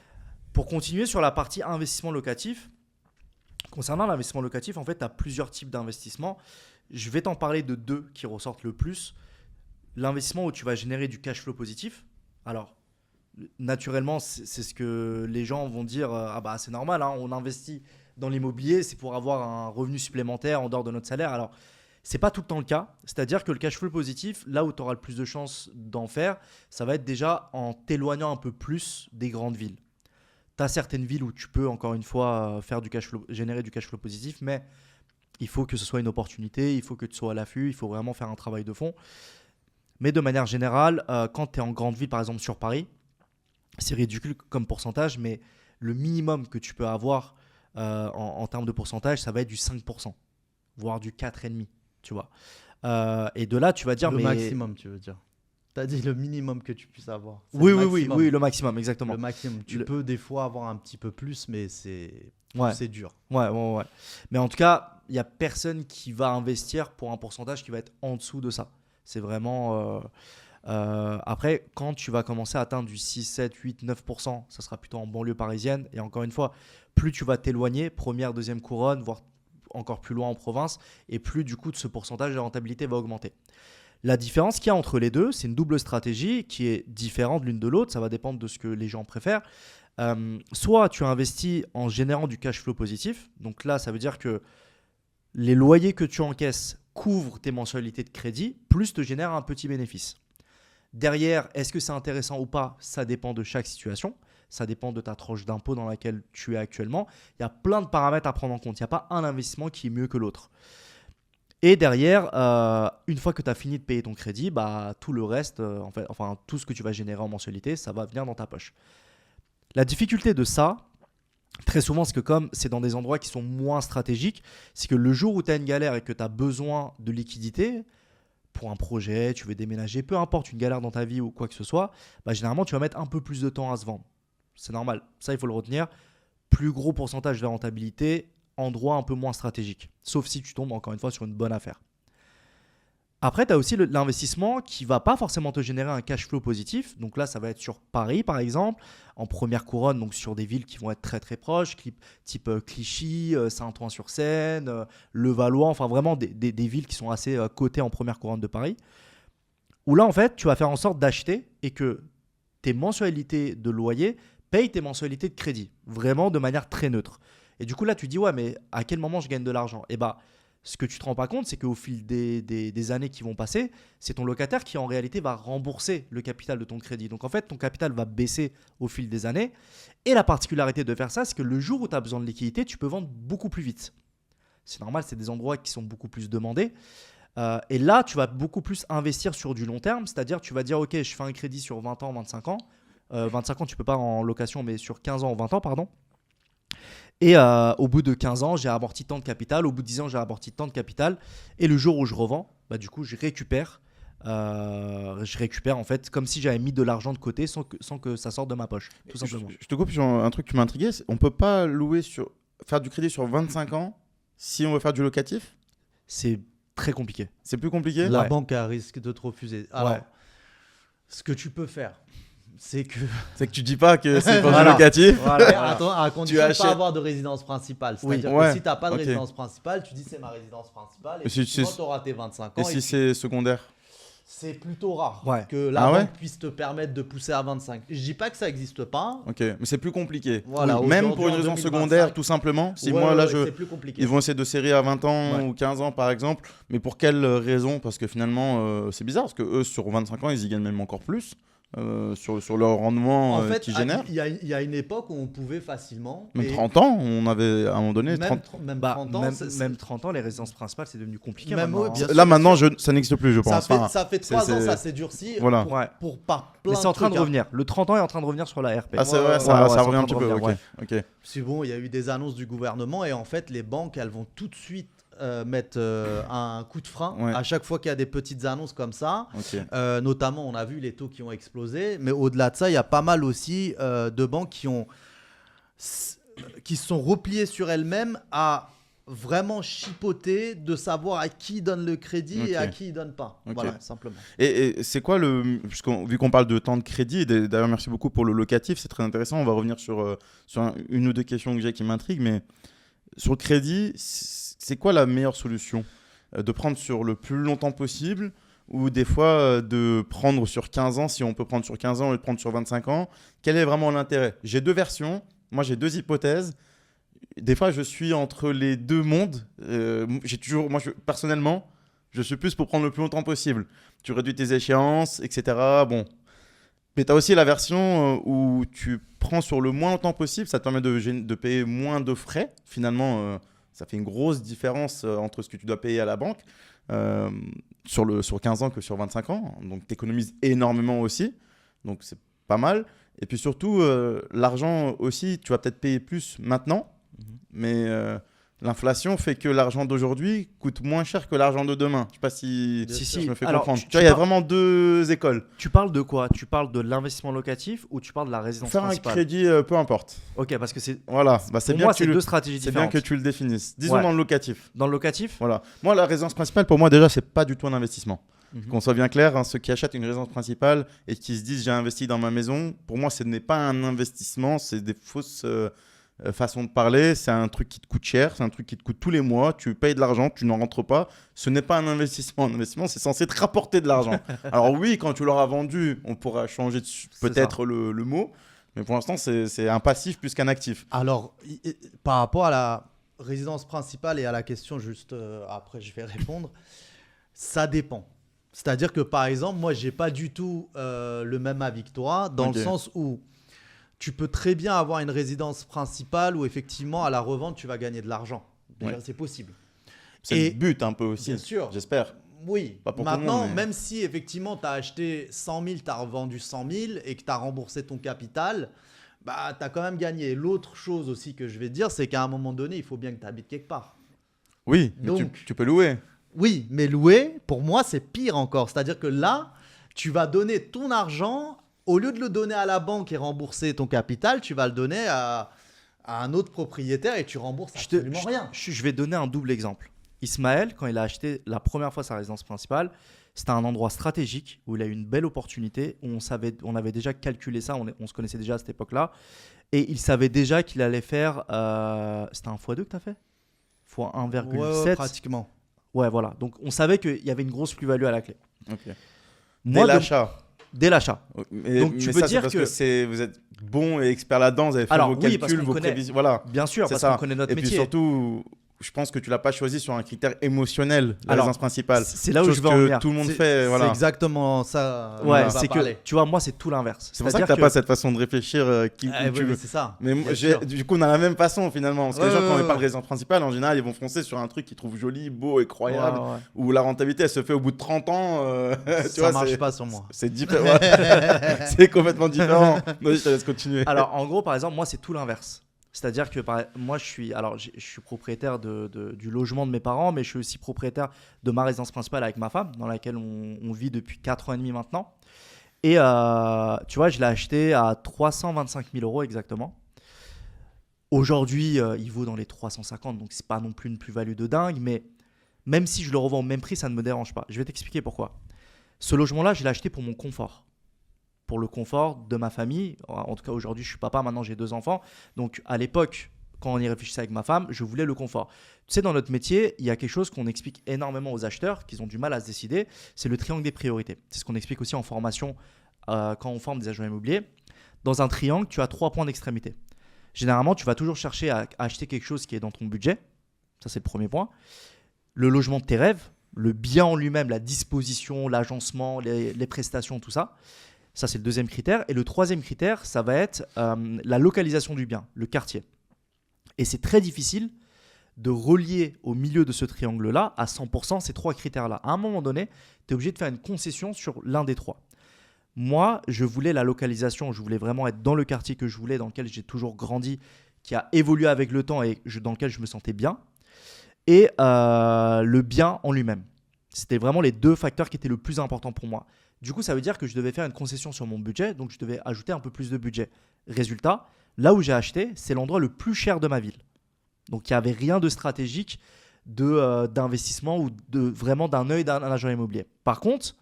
Pour continuer sur la partie investissement locatif, concernant l'investissement locatif, en fait, tu as plusieurs types d'investissements. Je vais t'en parler de deux qui ressortent le plus. L'investissement où tu vas générer du cash flow positif. Alors, naturellement, c'est ce que les gens vont dire, ah bah c'est normal, hein, on investit dans l'immobilier, c'est pour avoir un revenu supplémentaire en dehors de notre salaire. Alors, c'est pas tout le temps le cas. C'est-à-dire que le cash flow positif, là où tu auras le plus de chances d'en faire, ça va être déjà en t'éloignant un peu plus des grandes villes. Tu as certaines villes où tu peux, encore une fois, faire du cash flow, générer du cash flow positif, mais il faut que ce soit une opportunité, il faut que tu sois à l'affût, il faut vraiment faire un travail de fond. Mais de manière générale, quand tu es en grande ville, par exemple sur Paris, c'est ridicule comme pourcentage, mais le minimum que tu peux avoir en termes de pourcentage, ça va être du 5%, voire du 4,5%, tu vois. Et de là, tu vas dire...
Le
mais...
maximum, tu veux dire. Tu as dit le minimum que tu puisses avoir. C'est
Oui,
le
oui, oui,
maximum.
oui, le maximum, exactement.
Le maximum. Tu peux des fois avoir un petit peu plus, mais
Ouais.
c'est dur.
Ouais. Mais en tout cas, il n'y a personne qui va investir pour un pourcentage qui va être en dessous de ça. C'est vraiment... après, quand tu vas commencer à atteindre du 6, 7, 8, 9%, ça sera plutôt en banlieue parisienne. Et encore une fois, plus tu vas t'éloigner, première, deuxième couronne, voire encore plus loin en province, et plus du coup, ce pourcentage de rentabilité va augmenter. La différence qu'il y a entre les deux, c'est une double stratégie qui est différente l'une de l'autre. Ça va dépendre de ce que les gens préfèrent. Soit tu investis en générant du cash flow positif. Donc là, ça veut dire que les loyers que tu encaisses couvrent tes mensualités de crédit, plus te génèrent un petit bénéfice. Derrière, est-ce que c'est intéressant ou pas? Ça dépend de chaque situation. Ça dépend de ta tranche d'impôt dans laquelle tu es actuellement. Il y a plein de paramètres à prendre en compte. Il n'y a pas un investissement qui est mieux que l'autre. Et derrière, une fois que tu as fini de payer ton crédit, bah, tout le reste, tout ce que tu vas générer en mensualité, ça va venir dans ta poche. La difficulté de ça, très souvent, c'est que comme c'est dans des endroits qui sont moins stratégiques, c'est que le jour où tu as une galère et que tu as besoin de liquidité pour un projet, tu veux déménager, peu importe, une galère dans ta vie ou quoi que ce soit, bah, généralement, tu vas mettre un peu plus de temps à se vendre. C'est normal. Ça, il faut le retenir. Plus gros pourcentage de rentabilité, endroit un peu moins stratégique. Sauf si tu tombes encore une fois sur une bonne affaire. Après, tu as aussi l'investissement qui ne va pas forcément te générer un cash flow positif. Donc là, ça va être sur Paris, par exemple, en première couronne, donc sur des villes qui vont être très très proches, type Clichy, Saint-Ouen-sur-Seine, Levallois, enfin vraiment des villes qui sont assez cotées en première couronne de Paris. Où là, en fait, tu vas faire en sorte d'acheter et que tes mensualités de loyer payent tes mensualités de crédit, vraiment de manière très neutre. Et du coup, là, tu dis, ouais, mais à quel moment je gagne de l'argent? Et bah, Ce que tu te rends pas compte, c'est qu'au fil des années qui vont passer, c'est ton locataire qui en réalité va rembourser le capital de ton crédit. Donc en fait, ton capital va baisser au fil des années. Et la particularité de faire ça, c'est que le jour où tu as besoin de liquidité, tu peux vendre beaucoup plus vite. C'est normal, c'est des endroits qui sont beaucoup plus demandés. Et là, tu vas beaucoup plus investir sur du long terme, c'est-à-dire tu vas dire, ok, je fais un crédit sur 20 ans, 25 ans. 25 ans, tu peux pas en location, mais sur 15 ans ou 20 ans, pardon. Et au bout de 15 ans, j'ai amorti tant de capital. Au bout de 10 ans, j'ai amorti tant de capital. Et le jour où je revends, bah, du coup, je récupère en fait comme si j'avais mis de l'argent de côté sans que ça sorte de ma poche, tout simplement.
Je te coupe sur un truc qui m'a intrigué. On peut pas faire du crédit sur 25 ans si on veut faire du locatif.
C'est très compliqué.
C'est plus compliqué.
La
Ouais.
banque a risque de te refuser. Alors,
Ouais.
ce que tu peux faire, c'est que
C'est que tu dis pas que c'est pour
Voilà.
du locatif.
Voilà.
attends, à condition de
achètes-
pas avoir de résidence principale. C'est-à-dire
Ouais,
que si tu n'as pas de
ok.
résidence principale, tu dis c'est ma résidence principale et
Et si
tu
c'est-
auras tes 25
Et
ans.
si c'est secondaire?
C'est plutôt rare
Ouais.
que la
Ah ouais
banque puisse te permettre de pousser à 25. Je dis pas que ça n'existe pas.
Ok, mais c'est plus compliqué.
Voilà,
Même
aujourd'hui,
pour une
en
raison
2025,
secondaire, tout simplement. Si
Ouais,
moi, là,
ouais, c'est plus compliqué.
ils vont essayer de serrer à 20 ans
Ouais.
ou 15 ans, par exemple. Mais pour quelle raison? Parce que finalement, c'est bizarre. Parce que eux, sur 25 ans, ils y gagnent même encore plus sur leur rendement
En fait,
qu'ils génèrent.
il y a une époque où on pouvait facilement.
Même
et
30 ans, on avait à un moment donné.
même
30...
même
Bah,
30 ans.
même 30 ans, les résidences principales, c'est devenu compliqué
Même
maintenant,
eux,
hein.
bien sûr.
Là, maintenant, ça n'existe plus, je pense. Enfin,
ça fait 3 ans,
c'est-
ça s'est durci.
Voilà.
Ouais.
Par plein
Mais c'est en train de
trucs, hein.
revenir. Le 30 ans est en train de revenir sur la RP.
ah, c'est
Ouais,
vrai,
ouais,
ça,
ouais,
ça
c'est en
revient un
train
petit
de
peu.
revenir,
Ok.
C'est bon, il y a eu des annonces du gouvernement et en fait, les banques, elles vont tout de suite mettre un coup de frein
Ouais.
à chaque fois qu'il y a des petites annonces comme ça.
Ok.
Notamment, on a vu les taux qui ont explosé, mais au-delà de ça, il y a pas mal aussi de banques qui se sont repliées sur elles-mêmes à vraiment chipoter de savoir à qui donne le crédit
Ok.
et à qui il donne pas.
Ok.
Voilà, simplement.
Et c'est quoi vu qu'on parle de temps de crédit, et d'ailleurs merci beaucoup pour le locatif, c'est très intéressant, on va revenir sur une ou deux questions que j'ai qui m'intriguent, mais sur le crédit, c'est quoi la meilleure solution? De prendre sur le plus longtemps possible ou des fois de prendre sur 15 ans, si on peut prendre sur 15 ans et prendre sur 25 ans? Quel est vraiment l'intérêt? J'ai deux versions, moi j'ai deux hypothèses. Des fois je suis entre les deux mondes. Personnellement, je suis plus pour prendre le plus longtemps possible. Tu réduis tes échéances, etc. Bon. Mais tu as aussi la version où tu prends sur le moins longtemps possible. Ça te permet de payer moins de frais. Finalement, ça fait une grosse différence entre ce que tu dois payer à la banque sur 15 ans que sur 25 ans. Donc, tu économises énormément aussi. Donc, c'est pas mal. Et puis surtout, l'argent aussi, tu vas peut-être payer plus maintenant. Mais l'inflation fait que l'argent d'aujourd'hui coûte moins cher que l'argent de demain. Je sais pas si je me fais
Alors,
comprendre.
tu
Tu vois, il y a
parles-
vraiment deux écoles.
Tu parles de quoi? Tu parles de l'investissement locatif ou tu parles de la résidence
Faire un
principale?
crédit, peu importe.
Ok, parce que c'est
Voilà, bah, c'est
pour
bien,
moi,
que
c'est
tu
deux stratégies
c'est bien
différentes.
que tu le définisses. Disons
Ouais.
dans le locatif.
Dans le locatif,
Voilà. Moi, la résidence principale, pour moi, déjà, c'est pas du tout un investissement.
Mhm.
Qu'on soit bien clair, hein, ceux qui achètent une résidence principale et qui se disent j'ai investi dans ma maison, pour moi, ce n'est pas un investissement, c'est des fausses façons de parler. C'est un truc qui te coûte cher, c'est un truc qui te coûte tous les mois, tu payes de l'argent, tu n'en rentres pas. Ce n'est pas un investissement. Un investissement, c'est censé te rapporter de l'argent. Alors oui, quand tu l'auras vendu, on pourra changer
C'est
peut-être le mot, mais pour l'instant, c'est un passif plus qu'un actif.
Alors, par rapport à la résidence principale et à la question juste après, je vais répondre, ça dépend. C'est-à-dire que par exemple, moi, j'ai pas du tout le même avis que toi, dans
Ok.
le sens où tu peux très bien avoir une résidence principale où effectivement, à la revente, tu vas gagner de l'argent. Déjà,
Ouais.
c'est possible.
C'est
Et-
le but un peu aussi,
Bien sûr.
j'espère.
Oui,
Pas pour tout le
maintenant,
monde, mais-
même si effectivement tu as acheté 100 000, tu as revendu 100 000 et que tu as remboursé ton capital, bah, tu as quand même gagné. L'autre chose aussi que je vais te dire, c'est qu'à un moment donné, il faut bien que tu habites quelque part.
Oui, mais
Donc-
tu peux louer.
Oui, mais louer, pour moi, c'est pire encore. C'est-à-dire que là, tu vas donner ton argent, au lieu de le donner à la banque et rembourser ton capital, tu vas le donner à un autre propriétaire et tu rembourses absolument rien.
Je vais donner un double exemple. Ismaël, quand il a acheté la première fois sa résidence principale, c'était un endroit stratégique où il a eu une belle opportunité, où on avait déjà calculé ça, on se connaissait déjà à cette époque-là, et il savait déjà qu'il allait faire... c'était un x2 que tu as fait? Fois 1,7.
Ouais, pratiquement.
Ouais, voilà. Donc on savait qu'il y avait une grosse plus-value à la clé.
Ok.
Moi,
Dès l'achat.
Dès l'achat.
Mais,
Donc, tu
mais
peux
ça, c'est
dire
parce
que-
vous êtes bon et expert là-dedans, vous avez fait
Alors,
vos
oui, parce
calculs,
qu'on
vos
connaît-
prévisions. Voilà.
Bien sûr,
C'est
parce
ça.
qu'on connaît notre
Et puis
métier.
surtout, je pense que tu l'as pas choisi sur un critère émotionnel, la
Alors,
résidence principale.
c'est là où
Chose
je veux en
que
venir.
tout le monde
C'est-
fait.
C'est
Voilà.
exactement ça.
Ouais,
on va
c'est
parler.
que, tu vois, moi, c'est tout l'inverse.
C'est pour ça que tu n'as pas cette façon de réfléchir où
Oui,
tu
mais
veux.
c'est ça.
Mais moi,
Bien sûr.
du coup, on a la même façon finalement. Parce que les
Ouais,
gens, quand
ouais,
ils parlent de
ouais.
résidence principale, en général, ils vont foncer sur un truc qu'ils trouvent joli, beau, incroyable,
Ouais, ouais.
où la rentabilité, elle se fait au bout de 30 ans. Tu
Ça
vois,
marche
c'est-
pas sur moi.
C'est différent. Ouais. C'est complètement différent. Vas-y, je te laisse continuer.
Alors, en gros, par exemple, moi, c'est tout l'inverse. C'est-à-dire que moi, je suis propriétaire du logement de mes parents, mais je suis aussi propriétaire de ma résidence principale avec ma femme, dans laquelle on vit depuis 4 ans et demi maintenant. Et tu vois, je l'ai acheté à 325 000 euros exactement. Aujourd'hui, il vaut dans les 350, donc c'est pas non plus une plus-value de dingue, mais même si je le revends au même prix, ça ne me dérange pas. Je vais t'expliquer pourquoi. Ce logement-là, je l'ai acheté pour mon confort. Pour le confort de ma famille. En tout cas, aujourd'hui, je suis papa, maintenant j'ai 2 enfants. Donc, à l'époque, quand on y réfléchissait avec ma femme, je voulais le confort. Tu sais, dans notre métier, il y a quelque chose qu'on explique énormément aux acheteurs, qu'ils ont du mal à se décider, c'est le triangle des priorités. C'est ce qu'on explique aussi en formation quand on forme des agents immobiliers. Dans un triangle, tu as 3 points d'extrémité. Généralement, tu vas toujours chercher à acheter quelque chose qui est dans ton budget. Ça, c'est le premier point. Le logement de tes rêves, le bien en lui-même, la disposition, l'agencement, les prestations, tout ça. Ça, c'est le deuxième critère. Et le troisième critère, ça va être la localisation du bien, le quartier. Et c'est très difficile de relier au milieu de ce triangle-là à 100% ces 3 critères-là. À un moment donné, tu es obligé de faire une concession sur l'un des 3. Moi, je voulais la localisation, je voulais vraiment être dans le quartier que je voulais, dans lequel j'ai toujours grandi, qui a évolué avec le temps et dans lequel je me sentais bien. Et le bien en lui-même. C'était vraiment les 2 facteurs qui étaient le plus importants pour moi. Du coup, ça veut dire que je devais faire une concession sur mon budget, donc je devais ajouter un peu plus de budget. Résultat, là où j'ai acheté, c'est l'endroit le plus cher de ma ville. Donc il n'y avait rien de stratégique d'investissement ou vraiment d'un œil d'un agent immobilier. Par contre,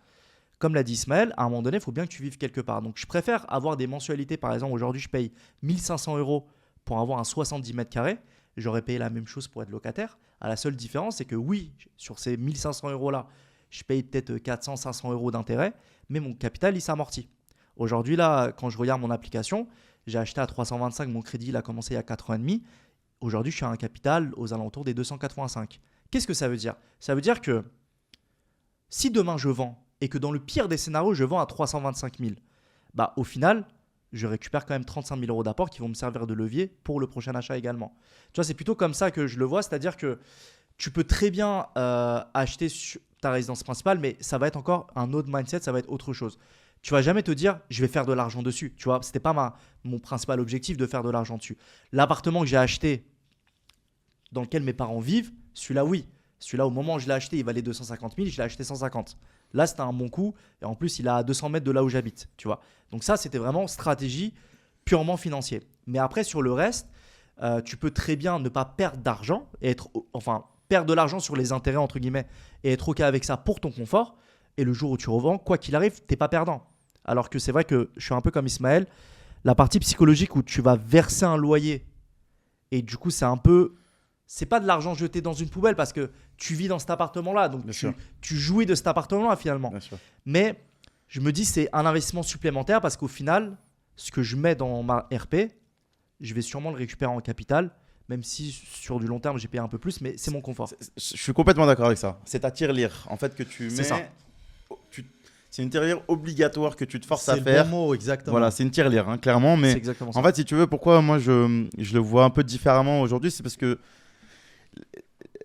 comme l'a dit Ismaël, à un moment donné, il faut bien que tu vives quelque part. Donc je préfère avoir des mensualités. Par exemple, aujourd'hui, je paye 1 500 € pour avoir un 70 mètres carrés. J'aurais payé la même chose pour être locataire. La seule différence, c'est que oui, sur ces 1 500 € là, je paye peut-être 400-500 € d'intérêt, mais mon capital, il s'amortit. Aujourd'hui, là, quand je regarde mon application, j'ai acheté à 325, mon crédit, il a commencé il y a 4 ans et demi. Aujourd'hui, je suis à un capital aux alentours des 285. Qu'est-ce que ça veut dire? Ça veut dire que si demain je vends et que dans le pire des scénarios, je vends à 325 000, bah, au final, je récupère quand même 35 000 € d'apport qui vont me servir de levier pour le prochain achat également. Tu vois, c'est plutôt comme ça que je le vois, c'est-à-dire que tu peux très bien acheter ta résidence principale, mais ça va être encore un autre mindset, ça va être autre chose. Tu vas jamais te dire, je vais faire de l'argent dessus. Tu vois, c'était pas mon principal objectif de faire de l'argent dessus. L'appartement que j'ai acheté, dans lequel mes parents vivent, celui-là, oui. Celui-là, au moment où je l'ai acheté, il valait 250 000, je l'ai acheté 150. Là, c'était un bon coup. Et en plus, il est à 200 mètres de là où j'habite. Tu vois. Donc ça, c'était vraiment stratégie purement financière. Mais après, sur le reste, tu peux très bien ne pas perdre d'argent et perdre de l'argent sur les intérêts, entre guillemets, et être OK avec ça pour ton confort. Et le jour où tu revends, quoi qu'il arrive, tu n'es pas perdant. Alors que c'est vrai que je suis un peu comme Ismaël. La partie psychologique où tu vas verser un loyer et du coup, c'est pas de l'argent jeté dans une poubelle parce que tu vis dans cet appartement-là. Donc, tu jouis de cet appartement-là finalement. Mais je me dis c'est un investissement supplémentaire parce qu'au final, ce que je mets dans ma RP, je vais sûrement le récupérer en capital. Même si sur du long terme, j'ai payé un peu plus, mais c'est mon confort.
Je suis complètement d'accord avec ça. C'est ta tirelire, en fait, que tu mets.
C'est ça.
C'est une tirelire obligatoire que tu te forces à
C'est
faire.
le bon mot, exactement.
Voilà, c'est une tirelire, hein, clairement. Mais
C'est exactement ça.
en fait, si tu veux, pourquoi moi je le vois un peu différemment aujourd'hui, c'est parce que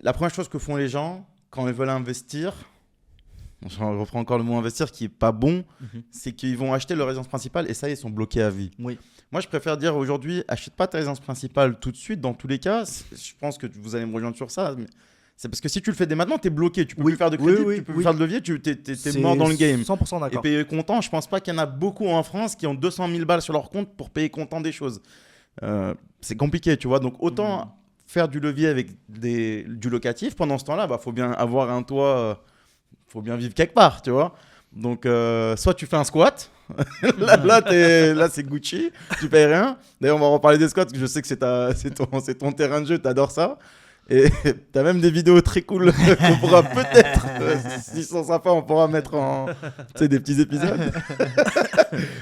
la première chose que font les gens quand ils veulent investir, je reprends encore le mot investir qui est pas bon, c'est qu'ils vont acheter leur résidence principale et ça, ils sont bloqués à vie.
Oui.
Moi, je préfère dire aujourd'hui, achète pas ta résidence principale tout de suite. Dans tous les cas, je pense que vous allez me rejoindre sur ça. Mais c'est parce que si tu le fais dès maintenant, tu es bloqué. Tu peux plus faire de crédit, tu peux plus faire de levier, tu es mort dans le game.
100%
Et
d'accord.
payer comptant, je pense pas qu'il y en a beaucoup en France qui ont 200 000 balles sur leur compte pour payer comptant des choses. C'est compliqué, tu vois. Donc, autant faire du levier avec du locatif. Pendant ce temps-là, faut bien avoir un toit, faut bien vivre quelque part, tu vois. Donc, soit tu fais un squat. là, c'est Gucci. Tu payes rien. D'ailleurs, on va reparler des squats. Je sais que c'est ton terrain de jeu. Tu adores ça. Et tu as même des vidéos très cool qu'on pourra peut-être, s'ils sont sympas, on pourra mettre des petits épisodes.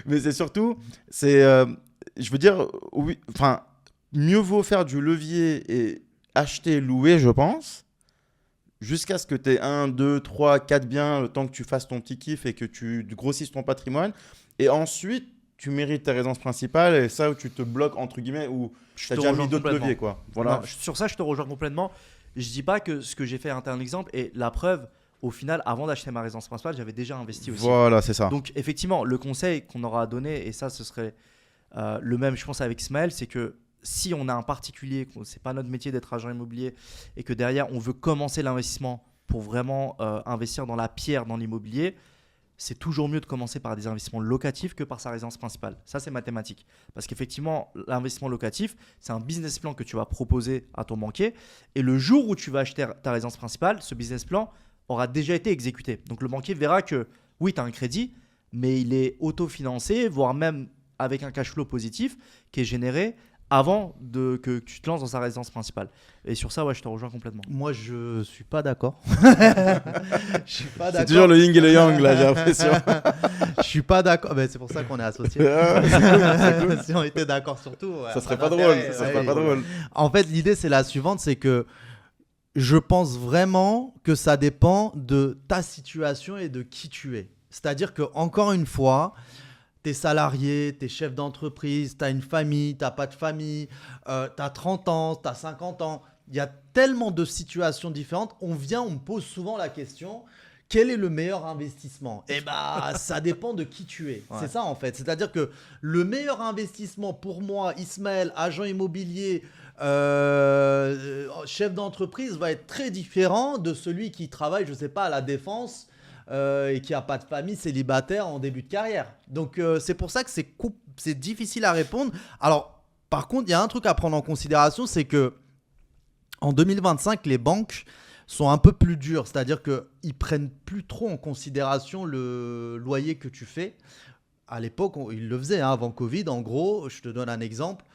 Mais c'est surtout, je veux dire, oui, mieux vaut faire du levier et acheter, louer, je pense, jusqu'à ce que tu aies 1, 2, 3, 4 biens, le temps que tu fasses ton petit kiff et que tu grossisses ton patrimoine. Et ensuite, tu mérites ta résidence principale et ça où tu te bloques, entre guillemets, où tu as déjà mis d'autres leviers. Quoi. Voilà.
Non, sur ça, je te rejoins complètement. Je dis pas que ce que j'ai fait est un exemple. Et la preuve, au final, avant d'acheter ma résidence principale, j'avais déjà investi aussi.
Voilà, c'est ça.
Donc, effectivement, le conseil qu'on aura à donner, et ça, ce serait le même, je pense, avec Ismaël, c'est que si on a un particulier, c'est pas notre métier d'être agent immobilier, et que derrière, on veut commencer l'investissement pour vraiment investir dans la pierre, dans l'immobilier, c'est toujours mieux de commencer par des investissements locatifs que par sa résidence principale. Ça, c'est mathématique. Parce qu'effectivement, l'investissement locatif, c'est un business plan que tu vas proposer à ton banquier. Et le jour où tu vas acheter ta résidence principale, ce business plan aura déjà été exécuté. Donc, le banquier verra que oui, tu as un crédit, mais il est autofinancé, voire même avec un cash flow positif qui est généré avant que tu te lances dans sa résidence principale. Et sur ça, ouais, je te rejoins complètement.
Moi, je suis pas d'accord. Je suis pas
C'est
d'accord.
toujours le yin et le yang, là, j'ai l'impression.
Je suis pas d'accord. Ben, c'est pour ça qu'on est associés.
C'est cool.
Si on était d'accord sur tout, ouais,
Ça serait
pas
pas drôle.
d'intérêt.
Ça serait pas drôle.
En fait, l'idée, c'est la suivante, c'est que je pense vraiment que ça dépend de ta situation et de qui tu es. C'est-à-dire que, encore une fois, t'es salarié, t'es chef d'entreprise, t'as une famille, t'as pas de famille, t'as 30 ans, t'as 50 ans. Il y a tellement de situations différentes. On me pose souvent la question, quel est le meilleur investissement ? Eh bien, ça dépend de qui tu es. Ouais. C'est ça en fait. C'est-à-dire que le meilleur investissement pour moi, Ismaël, agent immobilier, chef d'entreprise, va être très différent de celui qui travaille, je sais pas, à la Défense et qui n'a pas de famille, célibataire en début de carrière. Donc, c'est pour ça que c'est difficile à répondre. Alors, par contre, il y a un truc à prendre en considération, c'est que en 2025, les banques sont un peu plus dures. C'est-à-dire qu'ils prennent plus trop en considération le loyer que tu fais. À l'époque, ils le faisaient avant Covid. En gros, je te donne un exemple.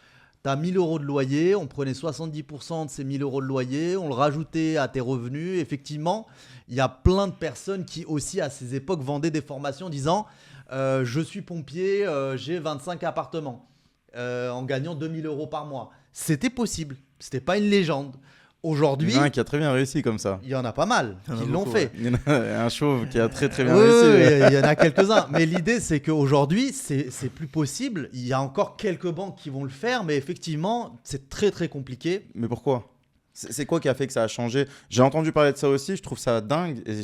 Tu as 1 000 euros de loyer, on prenait 70% de ces 1 000 euros de loyer, on le rajoutait à tes revenus. Effectivement, il y a plein de personnes qui aussi à ces époques vendaient des formations disant je suis pompier, j'ai 25 appartements en gagnant 2 000 euros par mois. C'était possible, c'était pas une légende. Aujourd'hui,
il y en a un qui a très bien réussi comme ça.
Il y en a pas mal qui l'ont fait.
Il y en a un chauve qui a très bien
oui,
réussi.
Oui, il y en a quelques-uns. Mais l'idée, c'est qu'aujourd'hui, c'est plus possible. Il y a encore quelques banques qui vont le faire, mais effectivement, c'est très très compliqué.
Mais pourquoi ? C'est quoi qui a fait que ça a changé ? J'ai entendu parler de ça aussi, je trouve ça dingue. Et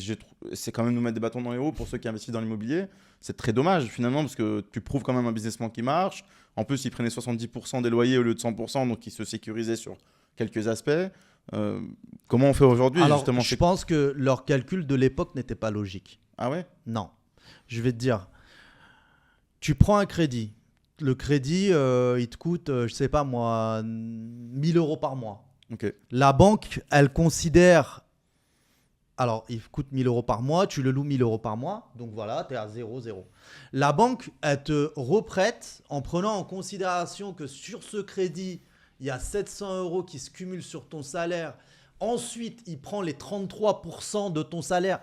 c'est quand même nous mettre des bâtons dans les roues pour ceux qui investissent dans l'immobilier. C'est très dommage finalement parce que tu prouves quand même un business plan qui marche. En plus, ils prenaient 70% des loyers au lieu de 100%, donc ils se sécurisaient sur quelques aspects. Comment on fait aujourd'hui ?
Alors,
justement,
je pense que leur calcul de l'époque n'était pas logique.
Ah ouais ?
Non. Je vais te dire, tu prends un crédit. Le crédit, il te coûte, je sais pas moi, 1 000 euros par mois.
Okay.
La banque, elle considère... Alors, il coûte 1 000 euros par mois, tu le loues 1 000 euros par mois. Donc voilà, tu es à 0,0. La banque, elle te reprête en prenant en considération que sur ce crédit, il y a 700 euros qui se cumulent sur ton salaire. Ensuite, il prend les 33% de ton salaire.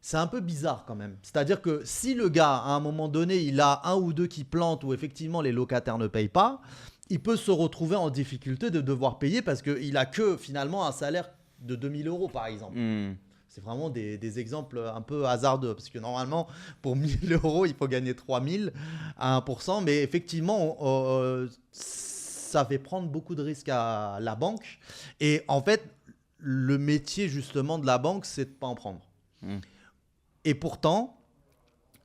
C'est un peu bizarre quand même. C'est-à-dire que si le gars, à un moment donné, il a un ou deux qui plantent où effectivement les locataires ne payent pas, il peut se retrouver en difficulté de devoir payer parce qu'il n'a que finalement un salaire de 2 000 euros par exemple. C'est vraiment des exemples un peu hasardeux parce que normalement, pour 1 000 euros, il faut gagner 3 000 à 1%. Mais effectivement, ça fait prendre beaucoup de risques à la banque. Et en fait, le métier justement de la banque, c'est de ne pas en prendre. Et pourtant,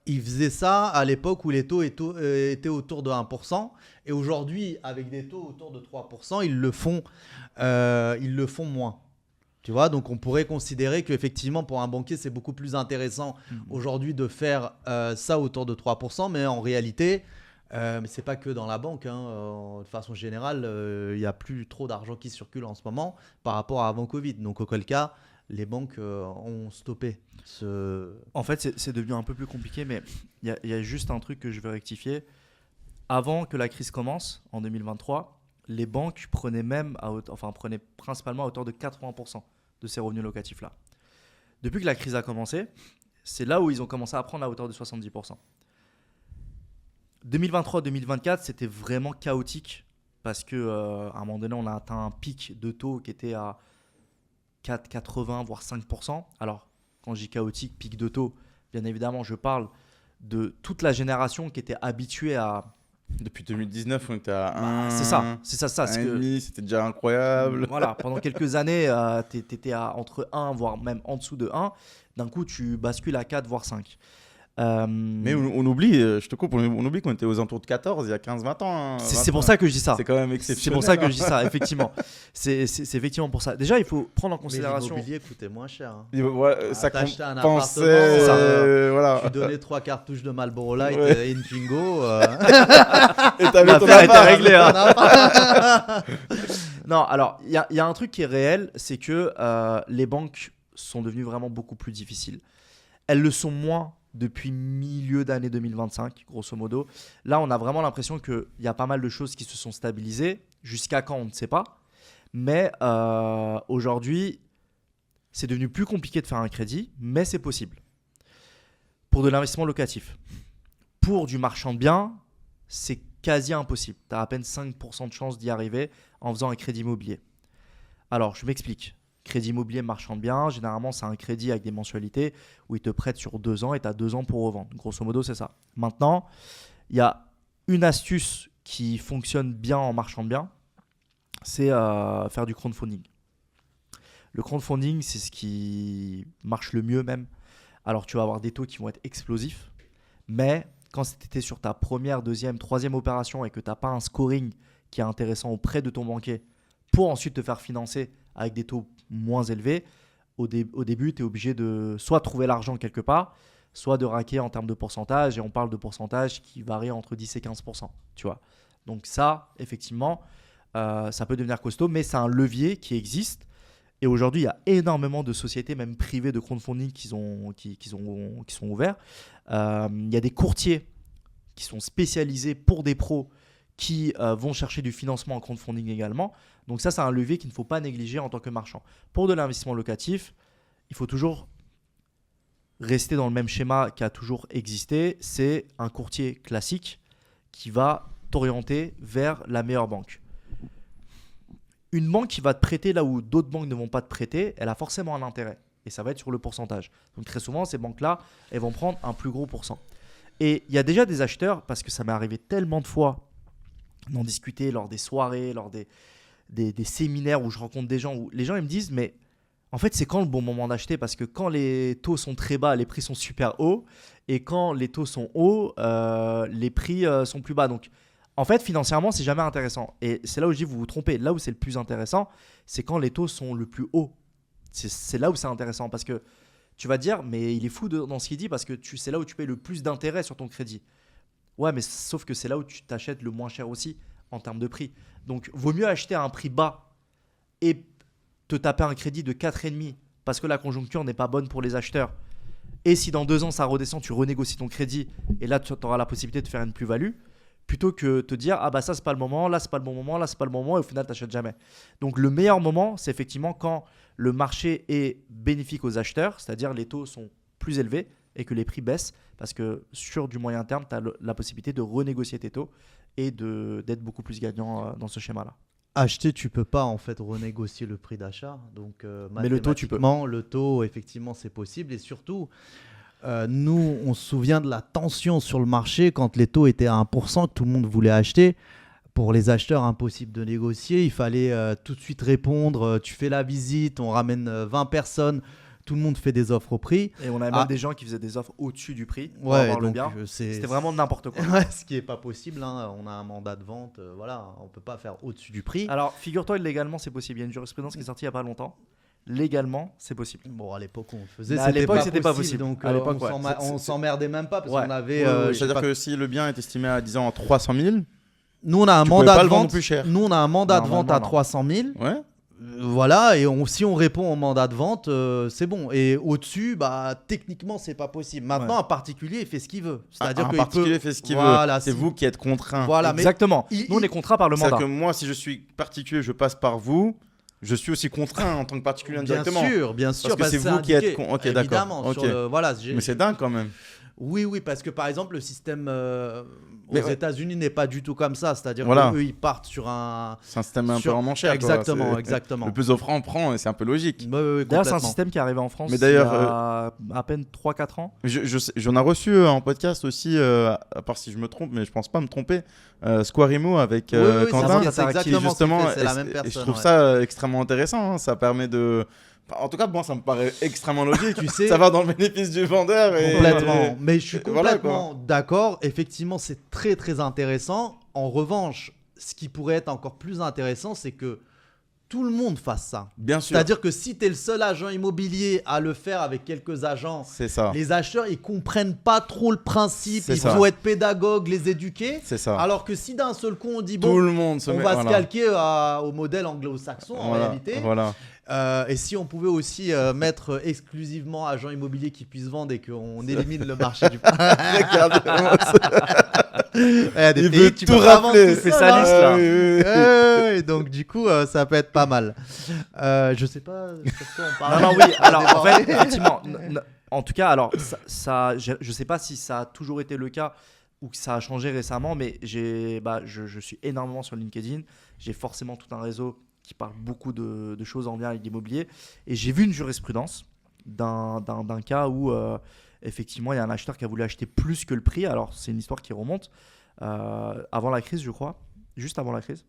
ils faisaient ça à l'époque où les taux étaient autour de 1%. Et aujourd'hui, avec des taux autour de 3%, ils le font moins. Tu vois, donc on pourrait considérer qu'effectivement, pour un banquier, c'est beaucoup plus intéressant aujourd'hui de faire ça autour de 3%. Mais en réalité, mais ce n'est pas que dans la banque. De façon générale, il n'y a plus trop d'argent qui circule en ce moment par rapport à avant Covid. Donc auquel cas, les banques ont stoppé.
En fait, c'est devenu un peu plus compliqué, mais il y a juste un truc que je veux rectifier. Avant que la crise commence, en 2023, les banques prenaient principalement à hauteur de 80% de ces revenus locatifs-là. Depuis que la crise a commencé, c'est là où ils ont commencé à prendre à hauteur de 70%. 2023-2024, c'était vraiment chaotique parce qu'à un moment donné, on a atteint un pic de taux qui était à 4,80 voire 5%. Alors, quand je dis chaotique, pic de taux, bien évidemment, je parle de toute la génération qui était habituée à...
Depuis 2019, on était à 1.
C'est ça. C'est que,
c'était déjà incroyable.
voilà, pendant quelques années, tu étais entre 1, voire même en dessous de 1. D'un coup, tu bascules à 4, voire 5.
Mais on oublie, je te coupe, on oublie qu'on était aux alentours de 14 il y a 15-20 ans.
C'est pour ça que je dis ça.
C'est quand même
C'est
exceptionnel.
pour ça que je dis ça, effectivement. C'est effectivement pour ça. Déjà, il faut prendre en
Mais
considération.
l'immobilier coûtait moins cher. Hein.
Ouais, ça
t'achetais un
compensait.
appartement,
Voilà.
Tu donnais 3 cartouches de Marlboro Light
Ouais.
et une Jingo.
Et t'avais ton
L'affaire était
appart.
réglée, hein. Non, alors, il y a un truc qui est réel, c'est que les banques sont devenues vraiment beaucoup plus difficiles. Elles le sont moins depuis milieu d'année 2025, grosso modo. Là, on a vraiment l'impression qu'il y a pas mal de choses qui se sont stabilisées. Jusqu'à quand, on ne sait pas. Mais aujourd'hui, c'est devenu plus compliqué de faire un crédit, mais c'est possible. Pour de l'investissement locatif. Pour du marchand de biens, c'est quasi impossible. Tu as à peine 5% de chance d'y arriver en faisant un crédit immobilier. Alors, je m'explique. Crédit immobilier marchand de biens, généralement, c'est un crédit avec des mensualités où ils te prêtent sur 2 ans et tu as 2 ans pour revendre. Grosso modo, c'est ça. Maintenant, il y a une astuce qui fonctionne bien en marchand de biens, c'est faire du crowdfunding. Le crowdfunding, c'est ce qui marche le mieux même. Alors, tu vas avoir des taux qui vont être explosifs, mais quand tu étais sur ta première, deuxième, troisième opération et que tu n'as pas un scoring qui est intéressant auprès de ton banquier pour ensuite te faire financer avec des taux moins élevés, au début, tu es obligé de soit trouver l'argent quelque part, soit de raquer en termes de pourcentage. Et on parle de pourcentage qui varie entre 10 et 15%. Tu vois. Donc ça, effectivement, ça peut devenir costaud, mais c'est un levier qui existe. Et aujourd'hui, il y a énormément de sociétés, même privées, de crowdfunding qui sont ouverts. Il y a des courtiers qui sont spécialisés pour des pros qui vont chercher du financement en crowdfunding également. Donc ça, c'est un levier qu'il ne faut pas négliger en tant que marchand. Pour de l'investissement locatif, il faut toujours rester dans le même schéma qui a toujours existé. C'est un courtier classique qui va t'orienter vers la meilleure banque. Une banque qui va te prêter là où d'autres banques ne vont pas te prêter, elle a forcément un intérêt. Et ça va être sur le pourcentage. Donc très souvent, ces banques-là, elles vont prendre un plus gros pourcent. Et il y a déjà des acheteurs, parce que ça m'est arrivé tellement de fois d'en discuter lors des soirées, lors des séminaires où je rencontre des gens, où les gens ils me disent, mais en fait, c'est quand le bon moment d'acheter? Parce que quand les taux sont très bas, les prix sont super hauts. Et quand les taux sont hauts, les prix sont plus bas. Donc, en fait, financièrement, c'est jamais intéressant. Et c'est là où je dis, vous vous trompez. Là où c'est le plus intéressant, c'est quand les taux sont le plus hauts. C'est là où c'est intéressant. Parce que tu vas te dire, mais il est fou dans ce qu'il dit parce que c'est là où tu payes le plus d'intérêt sur ton crédit. Ouais, mais sauf que c'est là où tu t'achètes le moins cher aussi en termes de prix. Donc, vaut mieux acheter à un prix bas et te taper un crédit de 4,5 parce que la conjoncture n'est pas bonne pour les acheteurs. Et si dans 2 ans, ça redescend, tu renégocies ton crédit et là, tu auras la possibilité de faire une plus-value plutôt que te dire, ah bah ça, c'est pas le moment, là, c'est pas le bon moment, là, c'est pas le bon moment et au final, tu n'achètes jamais. Donc, le meilleur moment, c'est effectivement quand le marché est bénéfique aux acheteurs, c'est-à-dire les taux sont plus élevés et que les prix baissent parce que sur du moyen terme, tu as la possibilité de renégocier tes taux et d'être beaucoup plus gagnant dans ce schéma-là.
Acheter, tu peux pas en fait renégocier le prix d'achat. Donc,
mais le taux, tu peux.
Le taux, effectivement, c'est possible. Et surtout, nous, on se souvient de la tension sur le marché quand les taux étaient à 1%, que tout le monde voulait acheter. Pour les acheteurs, impossible de négocier. Il fallait tout de suite répondre. Tu fais la visite, on ramène 20 personnes. Tout le monde fait des offres au prix.
Et on a même des gens qui faisaient des offres au-dessus du prix pour
ouais,
avoir
donc
le bien. C'était vraiment n'importe quoi.
Ouais, ce qui n'est pas possible. Hein. On a un mandat de vente. Voilà, on ne peut pas faire au-dessus du prix.
Alors, figure-toi, légalement, c'est possible. Il y a une jurisprudence qui est sortie il n'y a pas longtemps. Légalement, c'est possible.
Bon, à l'époque, on le faisait.
À l'époque, c'était pas possible.
Donc,
à l'époque,
on s'emmerdait même pas parce
ouais.
qu'on avait.
C'est-à-dire que si le bien est estimé à 10 ans à 300 000,
nous, on a un mandat de vente.
Plus cher.
Nous, on a un mandat de vente à 300 000.
Ouais.
Voilà, et si on répond au mandat de vente, c'est bon. Et au-dessus, bah, techniquement, c'est pas possible. Maintenant, un particulier, il fait ce qu'il veut. C'est-à-dire
un particulier fait ce qu'il veut. C'est vous qui êtes contraint.
Voilà,
exactement. Nous, on est contraint par le mandat.
C'est-à-dire que moi, si je suis particulier, je passe par vous. Je suis aussi contraint en tant que particulier indirectement.
Bien sûr.
Parce que c'est vous qui êtes. Ok, d'accord.
Évidemment.
Okay.
Voilà,
mais c'est dingue quand même.
Oui, parce que par exemple, le système aux
Mais ouais.
États-Unis n'est pas du tout comme ça. C'est-à-dire
Voilà.
qu'eux, ils partent sur un.
C'est un système un peu en enchère.
Exactement,
quoi.
exactement.
Le plus offrant prend et c'est un peu logique.
Oui,
D'ailleurs, c'est un système qui est arrivé en France
Mais d'ailleurs,
il y a à peine 3-4 ans.
J'en ai reçu en podcast aussi, à part si je me trompe, mais je pense pas me tromper, Squarimo avec
Oui,
Quentin.
c'est exactement ce qu'il fait, c'est la
et
même
et
personne.
je trouve
ouais.
ça extrêmement intéressant. Hein. Ça permet de. Enfin, en tout cas, moi, ça me paraît extrêmement logique.
Tu sais-
ça va dans le bénéfice du vendeur. Et...
Complètement. Mais je suis
Voilà,
complètement d'accord. Effectivement, c'est très très intéressant. En revanche, ce qui pourrait être encore plus intéressant, c'est que tout le monde fasse ça.
Bien sûr.
C'est-à-dire que si tu es le seul agent immobilier à le faire avec quelques agents,
C'est ça.
les acheteurs, ils comprennent pas trop le principe.
C'est
Il
ça.
faut être pédagogue, les éduquer.
C'est ça.
Alors que si d'un seul coup, on dit
Tout
bon,
le monde se
on
met.
va
voilà.
se calquer au modèle anglo-saxon en
Voilà,
réalité.
Voilà.
Et si on pouvait aussi mettre exclusivement agents immobiliers qui puissent vendre et qu'on élimine le marché du
Regardez-moi ça.
des
Il
pays
veut
que tu
tout
peux pas vendre
rappeler.
tout
C'est
seul,
sa
hein.
liste, là.
Oui, oui, oui.
Ouais, donc du coup, ça peut être pas mal. Je sais pas sur quoi on parle.
Non, oui, alors en fait, effectivement, en tout cas, alors je sais pas si ça a toujours été le cas ou que ça a changé récemment, mais je suis énormément sur LinkedIn. J'ai forcément tout un réseau qui parle beaucoup de choses en lien avec l'immobilier. Et j'ai vu une jurisprudence d'un cas où, effectivement, il y a un acheteur qui a voulu acheter plus que le prix. Alors, c'est une histoire qui remonte avant la crise, je crois, juste avant la crise.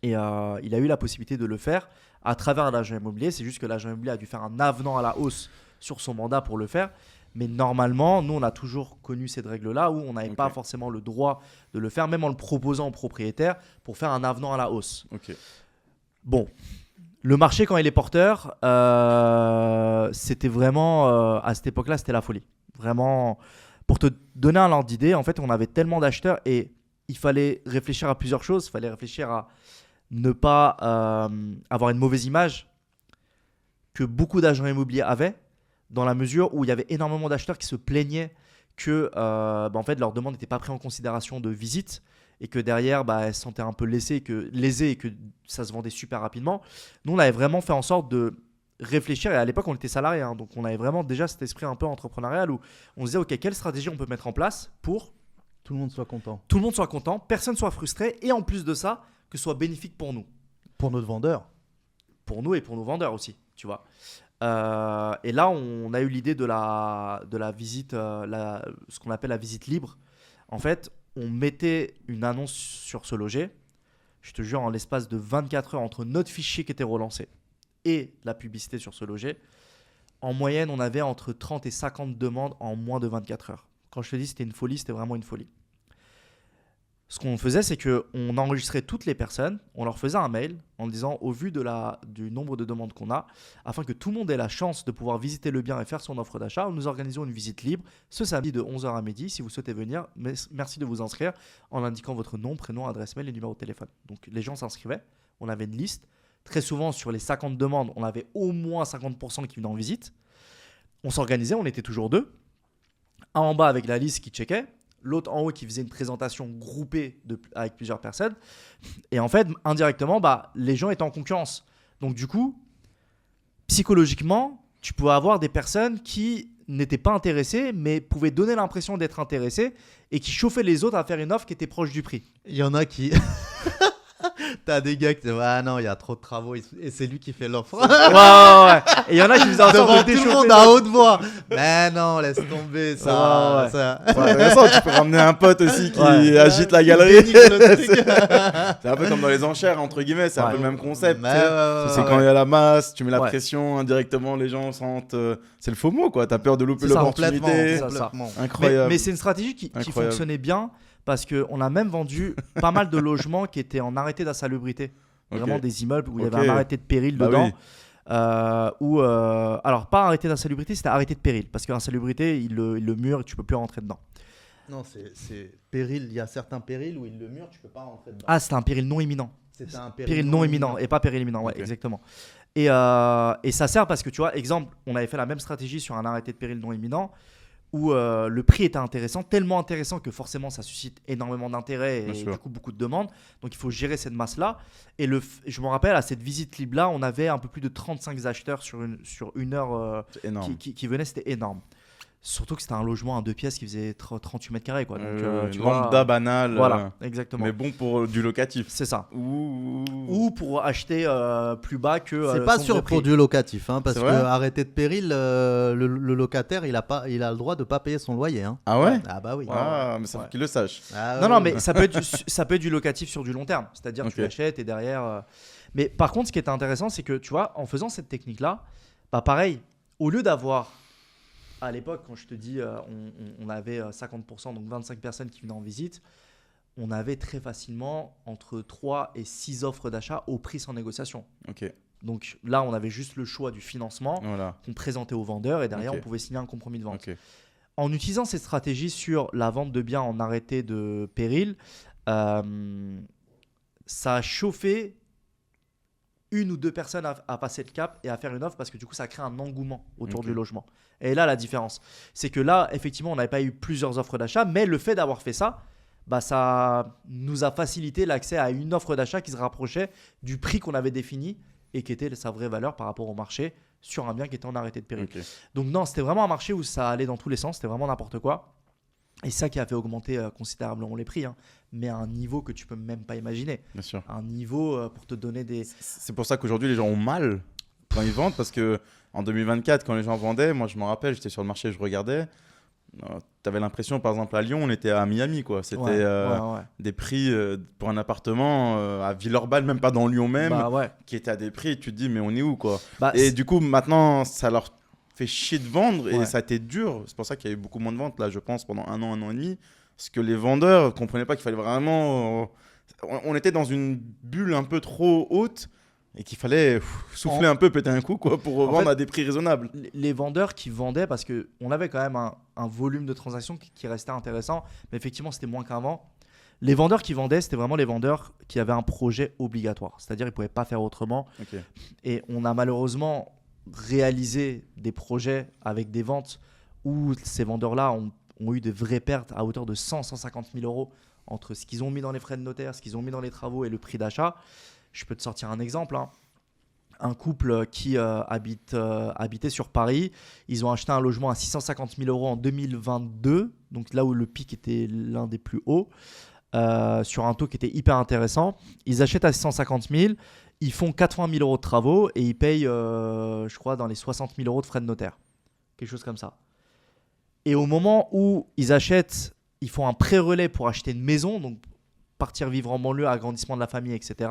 Et il a eu la possibilité de le faire à travers un agent immobilier. C'est juste que l'agent immobilier a dû faire un avenant à la hausse sur son mandat pour le faire. Mais normalement, nous, on a toujours connu cette règle-là où on n'avait pas forcément le droit de le faire, même en le proposant au propriétaire, pour faire un avenant à la hausse.
Ok.
Bon, le marché, quand il est porteur, c'était vraiment, à cette époque-là, c'était la folie. Vraiment, pour te donner un ordre d'idée, en fait, on avait tellement d'acheteurs et il fallait réfléchir à plusieurs choses. Il fallait réfléchir à ne pas avoir une mauvaise image que beaucoup d'agents immobiliers avaient, dans la mesure où il y avait énormément d'acheteurs qui se plaignaient que en fait, leur demande n'était pas prise en considération de visite et que derrière, elles se sentaient un peu lésées et que ça se vendait super rapidement. Nous, on avait vraiment fait en sorte de réfléchir, et à l'époque, on était salariés, hein, donc on avait vraiment déjà cet esprit un peu entrepreneurial où on se disait, ok, quelle stratégie on peut mettre en place pour
Tout le monde soit content.
tout le monde soit content, personne soit frustré, et en plus de ça, que ce soit bénéfique pour nous.
Pour notre vendeur.
Pour nous et pour nos vendeurs aussi, tu vois. Et là, on a eu l'idée de la visite, ce qu'on appelle la visite libre. En fait, on mettait une annonce sur Se Loger. Je te jure, en l'espace de 24 heures, entre notre fichier qui était relancé et la publicité sur Se Loger, en moyenne, on avait entre 30 et 50 demandes en moins de 24 heures. Quand je te dis c'était une folie, c'était vraiment une folie. Ce qu'on faisait, c'est qu'on enregistrait toutes les personnes, on leur faisait un mail en disant, au vu du nombre de demandes qu'on a, afin que tout le monde ait la chance de pouvoir visiter le bien et faire son offre d'achat, nous organisons une visite libre ce samedi de 11h à midi. Si vous souhaitez venir, merci de vous inscrire en indiquant votre nom, prénom, adresse mail et numéro de téléphone. Donc les gens s'inscrivaient, on avait une liste. Très souvent, sur les 50 demandes, on avait au moins 50% qui venaient en visite. On s'organisait, on était toujours deux. Un en bas avec la liste qui checkait, l'autre en haut qui faisait une présentation groupée avec plusieurs personnes. Et en fait, indirectement, les gens étaient en concurrence. Donc du coup, psychologiquement, tu pouvais avoir des personnes qui n'étaient pas intéressées, mais pouvaient donner l'impression d'être intéressées et qui chauffaient les autres à faire une offre qui était proche du prix.
Il y en a qui. T'as des gars qui disent ah non, il y a trop de travaux et c'est lui qui fait l'offre.
Ouais. Et il y en a qui faisaient en sorte
Devant
de
tout le
déchauffer
monde à haute voix. Mais non, laisse tomber ça.
Ouais.
ça.
Ouais, Vincent, tu peux ramener un pote aussi qui
Ouais.
agite la
Qui
galerie.
dénigre le truc.
C'est un peu comme dans les enchères, entre guillemets, c'est un
Ouais.
peu le même concept.
Mais
tu sais.
ouais,
C'est quand il y a la masse, tu mets la
Ouais.
pression, indirectement les gens sentent. C'est le FOMO, quoi. T'as peur de louper
C'est ça,
complètement.
l'opportunité.
ça.
complètement.
Incroyable.
Mais c'est une stratégie qui
Incroyable.
fonctionnait bien parce qu'on a même vendu pas mal de logements qui étaient en arrêté d'insalubrité.
Ok.
Vraiment des immeubles où il y
Ok.
avait un arrêté de péril
Bah
dedans.
oui.
Alors, pas arrêté d'insalubrité, c'était arrêté de péril. Parce que l'insalubrité, il le mure et tu peux plus rentrer dedans.
Non, c'est péril. Il y a certains périls où il le mure, tu peux pas rentrer dedans.
Ah, c'était un péril non imminent.
C'était un
Péril non imminent et pas péril imminent, ouais,
Ok.
exactement. Et ça sert parce que tu vois, exemple, on avait fait la même stratégie sur un arrêté de péril non imminent où le prix était intéressant, tellement intéressant que forcément ça suscite énormément d'intérêt
Bien
et
sûr.
du coup beaucoup de demandes. Donc il faut gérer cette masse-là. Et je me rappelle, à cette visite libre-là, on avait un peu plus de 35 acheteurs sur une heure
C'est énorme.
qui venaient, c'était énorme. Surtout que c'était un logement à 2 pièces qui faisait 38 mètres carrés, quoi. Donc, tu
lambda
vois,
banal.
voilà, exactement.
Mais bon pour du locatif.
C'est ça.
Ouh.
Ou pour acheter plus bas que
C'est pas
son
sûr
vrai prix.
pour du locatif, hein, parce
C'est
que
vrai
arrêté de péril, le locataire, il a le droit de pas payer son loyer. Hein.
Ah ouais.
Ah bah oui.
Ah, mais ça faut
Ouais.
qu'il le sache.
Ah
Non,
oui,
non,
oui.
mais ça peut être du locatif sur du long terme. C'est-à-dire que
Ok.
tu l'achètes et derrière. Mais par contre, ce qui était intéressant, c'est que tu vois, en faisant cette technique-là, bah pareil, au lieu d'avoir. À l'époque, quand je te dis, on avait 50%, donc 25 personnes qui venaient en visite, on avait très facilement entre 3 et 6 offres d'achat au prix sans négociation.
Ok.
Donc là, on avait juste le choix du financement
Voilà.
qu'on présentait aux vendeurs et derrière,
Ok.
on pouvait signer un compromis de vente.
Ok.
En utilisant cette stratégie sur la vente de biens en arrêté de péril, ça a chauffé une ou deux personnes à passer le cap et à faire une offre parce que du coup, ça crée un engouement autour
Ok.
du logement. Et là, la différence, c'est que là, effectivement, on n'avait pas eu plusieurs offres d'achat, mais le fait d'avoir fait ça, bah, ça nous a facilité l'accès à une offre d'achat qui se rapprochait du prix qu'on avait défini et qui était sa vraie valeur par rapport au marché sur un bien qui était en arrêté de péril.
Ok.
Donc non, c'était vraiment un marché où ça allait dans tous les sens, c'était vraiment n'importe quoi. Et ça qui a fait augmenter considérablement les prix, hein, mais à un niveau que tu peux même pas imaginer.
Bien sûr.
Un niveau pour te donner des...
C'est pour ça qu'aujourd'hui les gens ont mal quand ils vendent parce que en 2024 quand les gens vendaient, moi je me rappelle, j'étais sur le marché, je regardais, tu avais l'impression par exemple à Lyon, on était à Miami quoi, c'était
Ouais.
des prix pour un appartement à Villeurbanne, même pas dans Lyon même,
Bah ouais.
qui étaient à des prix, tu te dis mais on est où quoi.
Bah,
Et du coup maintenant ça leur fait chier de vendre et
Ouais.
ça a été dur, c'est pour ça qu'il y a eu beaucoup moins de ventes là je pense pendant un an et demi, parce que les vendeurs comprenaient pas qu'il fallait vraiment... on était dans une bulle un peu trop haute et qu'il fallait souffler un peu, péter un coup quoi, pour vendre
fait,
à des prix raisonnables.
les vendeurs qui vendaient, parce qu'on avait quand même un volume de transactions qui restait intéressant, mais effectivement c'était moins qu'avant. Les vendeurs qui vendaient, c'était vraiment les vendeurs qui avaient un projet obligatoire, c'est-à-dire ils ne pouvaient pas faire autrement.
Ok.
Et on a malheureusement réalisé des projets avec des ventes où ces vendeurs-là ont eu de vraies pertes à hauteur de 100-150 000 euros entre ce qu'ils ont mis dans les frais de notaire, ce qu'ils ont mis dans les travaux et le prix d'achat. Je peux te sortir un exemple. Hein. Un couple qui habitait sur Paris, ils ont acheté un logement à 650 000 euros en 2022, donc là où le pic était l'un des plus hauts, sur un taux qui était hyper intéressant. Ils achètent à 650 000, ils font 80 000 euros de travaux et ils payent, je crois, dans les 60 000 euros de frais de notaire. Quelque chose comme ça. Et au moment où ils achètent, ils font un pré-relais pour acheter une maison, donc partir vivre en banlieue, agrandissement de la famille, etc.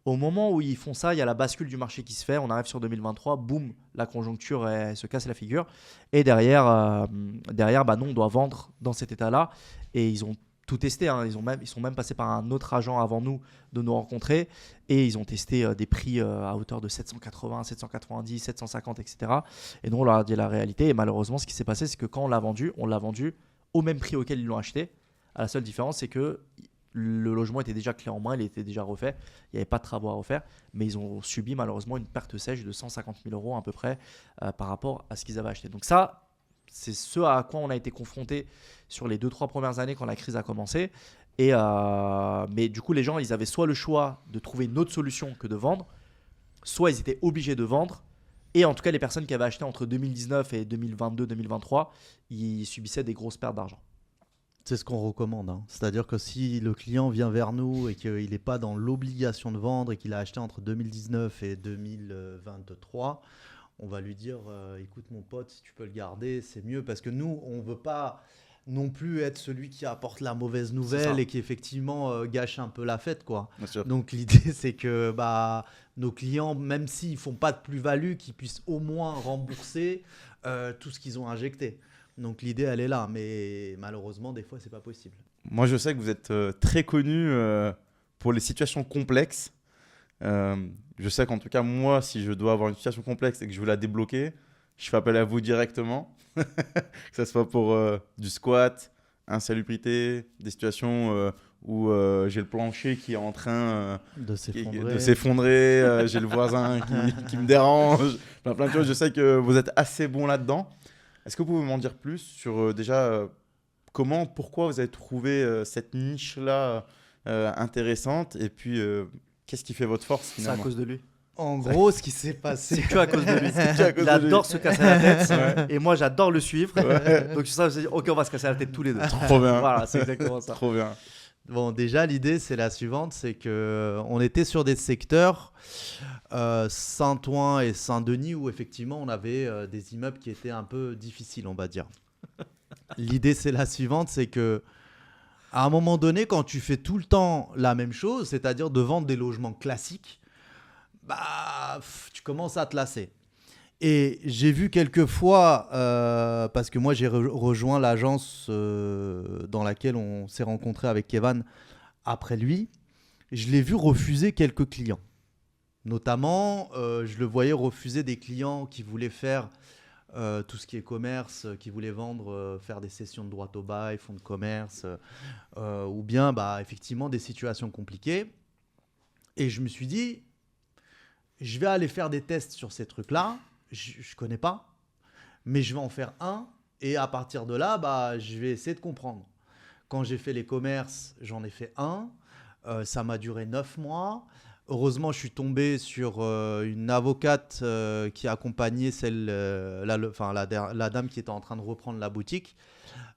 Au moment où ils font ça, il y a la bascule du marché qui se fait. On arrive sur 2023, boum, la conjoncture elle se casse la figure. Et derrière, bah non, on doit vendre dans cet état-là. Et ils ont tout testé. Hein. Ils sont même passés par un autre agent avant nous de nous rencontrer. Et ils ont testé des prix à hauteur de 780, 790, 750, etc. Et nous, on leur a dit la réalité. Et malheureusement, ce qui s'est passé, c'est que quand on l'a vendu au même prix auquel ils l'ont acheté. La seule différence, c'est que le logement était déjà clé en main, il était déjà refait, il n'y avait pas de travaux à refaire, mais ils ont subi malheureusement une perte sèche de 150 000 euros à peu près par rapport à ce qu'ils avaient acheté. Donc ça, c'est ce à quoi on a été confronté sur les 2-3 premières années quand la crise a commencé. Mais du coup, les gens, ils avaient soit le choix de trouver une autre solution que de vendre, soit ils étaient obligés de vendre. Et en tout cas, les personnes qui avaient acheté entre 2019 et 2022-2023, ils subissaient des grosses pertes d'argent.
C'est ce qu'on recommande. Hein. C'est-à-dire que si le client vient vers nous et qu'il n'est pas dans l'obligation de vendre et qu'il a acheté entre 2019 et 2023, on va lui dire écoute mon pote, si tu peux le garder, c'est mieux. Parce que nous, on ne veut pas non plus être celui qui apporte la mauvaise nouvelle et qui effectivement gâche un peu la fête, quoi.
Bien sûr.
Donc l'idée, c'est que nos clients, même s'ils ne font pas de plus-value, qu'ils puissent au moins rembourser tout ce qu'ils ont injecté. Donc l'idée, elle est là, mais malheureusement, des fois, c'est pas possible.
Moi, je sais que vous êtes très connu pour les situations complexes. Je sais qu'en tout cas, moi, si je dois avoir une situation complexe et que je veux la débloquer, je fais appel à vous directement. Que ce soit pour du squat, insalubrité, des situations où j'ai le plancher qui est en train
De s'effondrer.
de s'effondrer, j'ai le voisin qui me dérange, plein de choses. Je sais que vous êtes assez bon là-dedans. Est-ce que vous pouvez m'en dire plus sur déjà pourquoi vous avez trouvé cette niche-là intéressante et puis qu'est-ce qui fait votre force
C'est à
finalement?
cause de lui.
En gros, ce qui s'est passé.
C'est que à cause de lui.
C'est que à cause
Il
de lui.
adore se casser la tête.
Ouais.
Et moi, j'adore le suivre.
Ouais.
Donc, ça, je me dis, ok, on va se casser la tête tous les deux.
Trop bien.
Voilà, c'est exactement ça.
Trop bien.
Bon, déjà, l'idée, c'est la suivante, c'est que on était sur des secteurs, Saint-Ouen et Saint-Denis, où effectivement, on avait des immeubles qui étaient un peu difficiles, on va dire. L'idée, c'est la suivante, c'est que à un moment donné, quand tu fais tout le temps la même chose, c'est-à-dire de vendre des logements classiques, tu commences à te lasser. Et j'ai vu quelques fois, parce que moi j'ai rejoint l'agence dans laquelle on s'est rencontré avec Kevin après lui, je l'ai vu refuser quelques clients. Notamment, je le voyais refuser des clients qui voulaient faire tout ce qui est commerce, qui voulaient vendre, faire des sessions de droit au bail, fonds de commerce, ou bien effectivement des situations compliquées. Et je me suis dit, je vais aller faire des tests sur ces trucs-là. Je ne connais pas, mais je vais en faire un. Et à partir de là, je vais essayer de comprendre. Quand j'ai fait les commerces, j'en ai fait un. Ça m'a duré 9 mois. Heureusement, je suis tombé sur une avocate qui accompagnait la dame qui était en train de reprendre la boutique,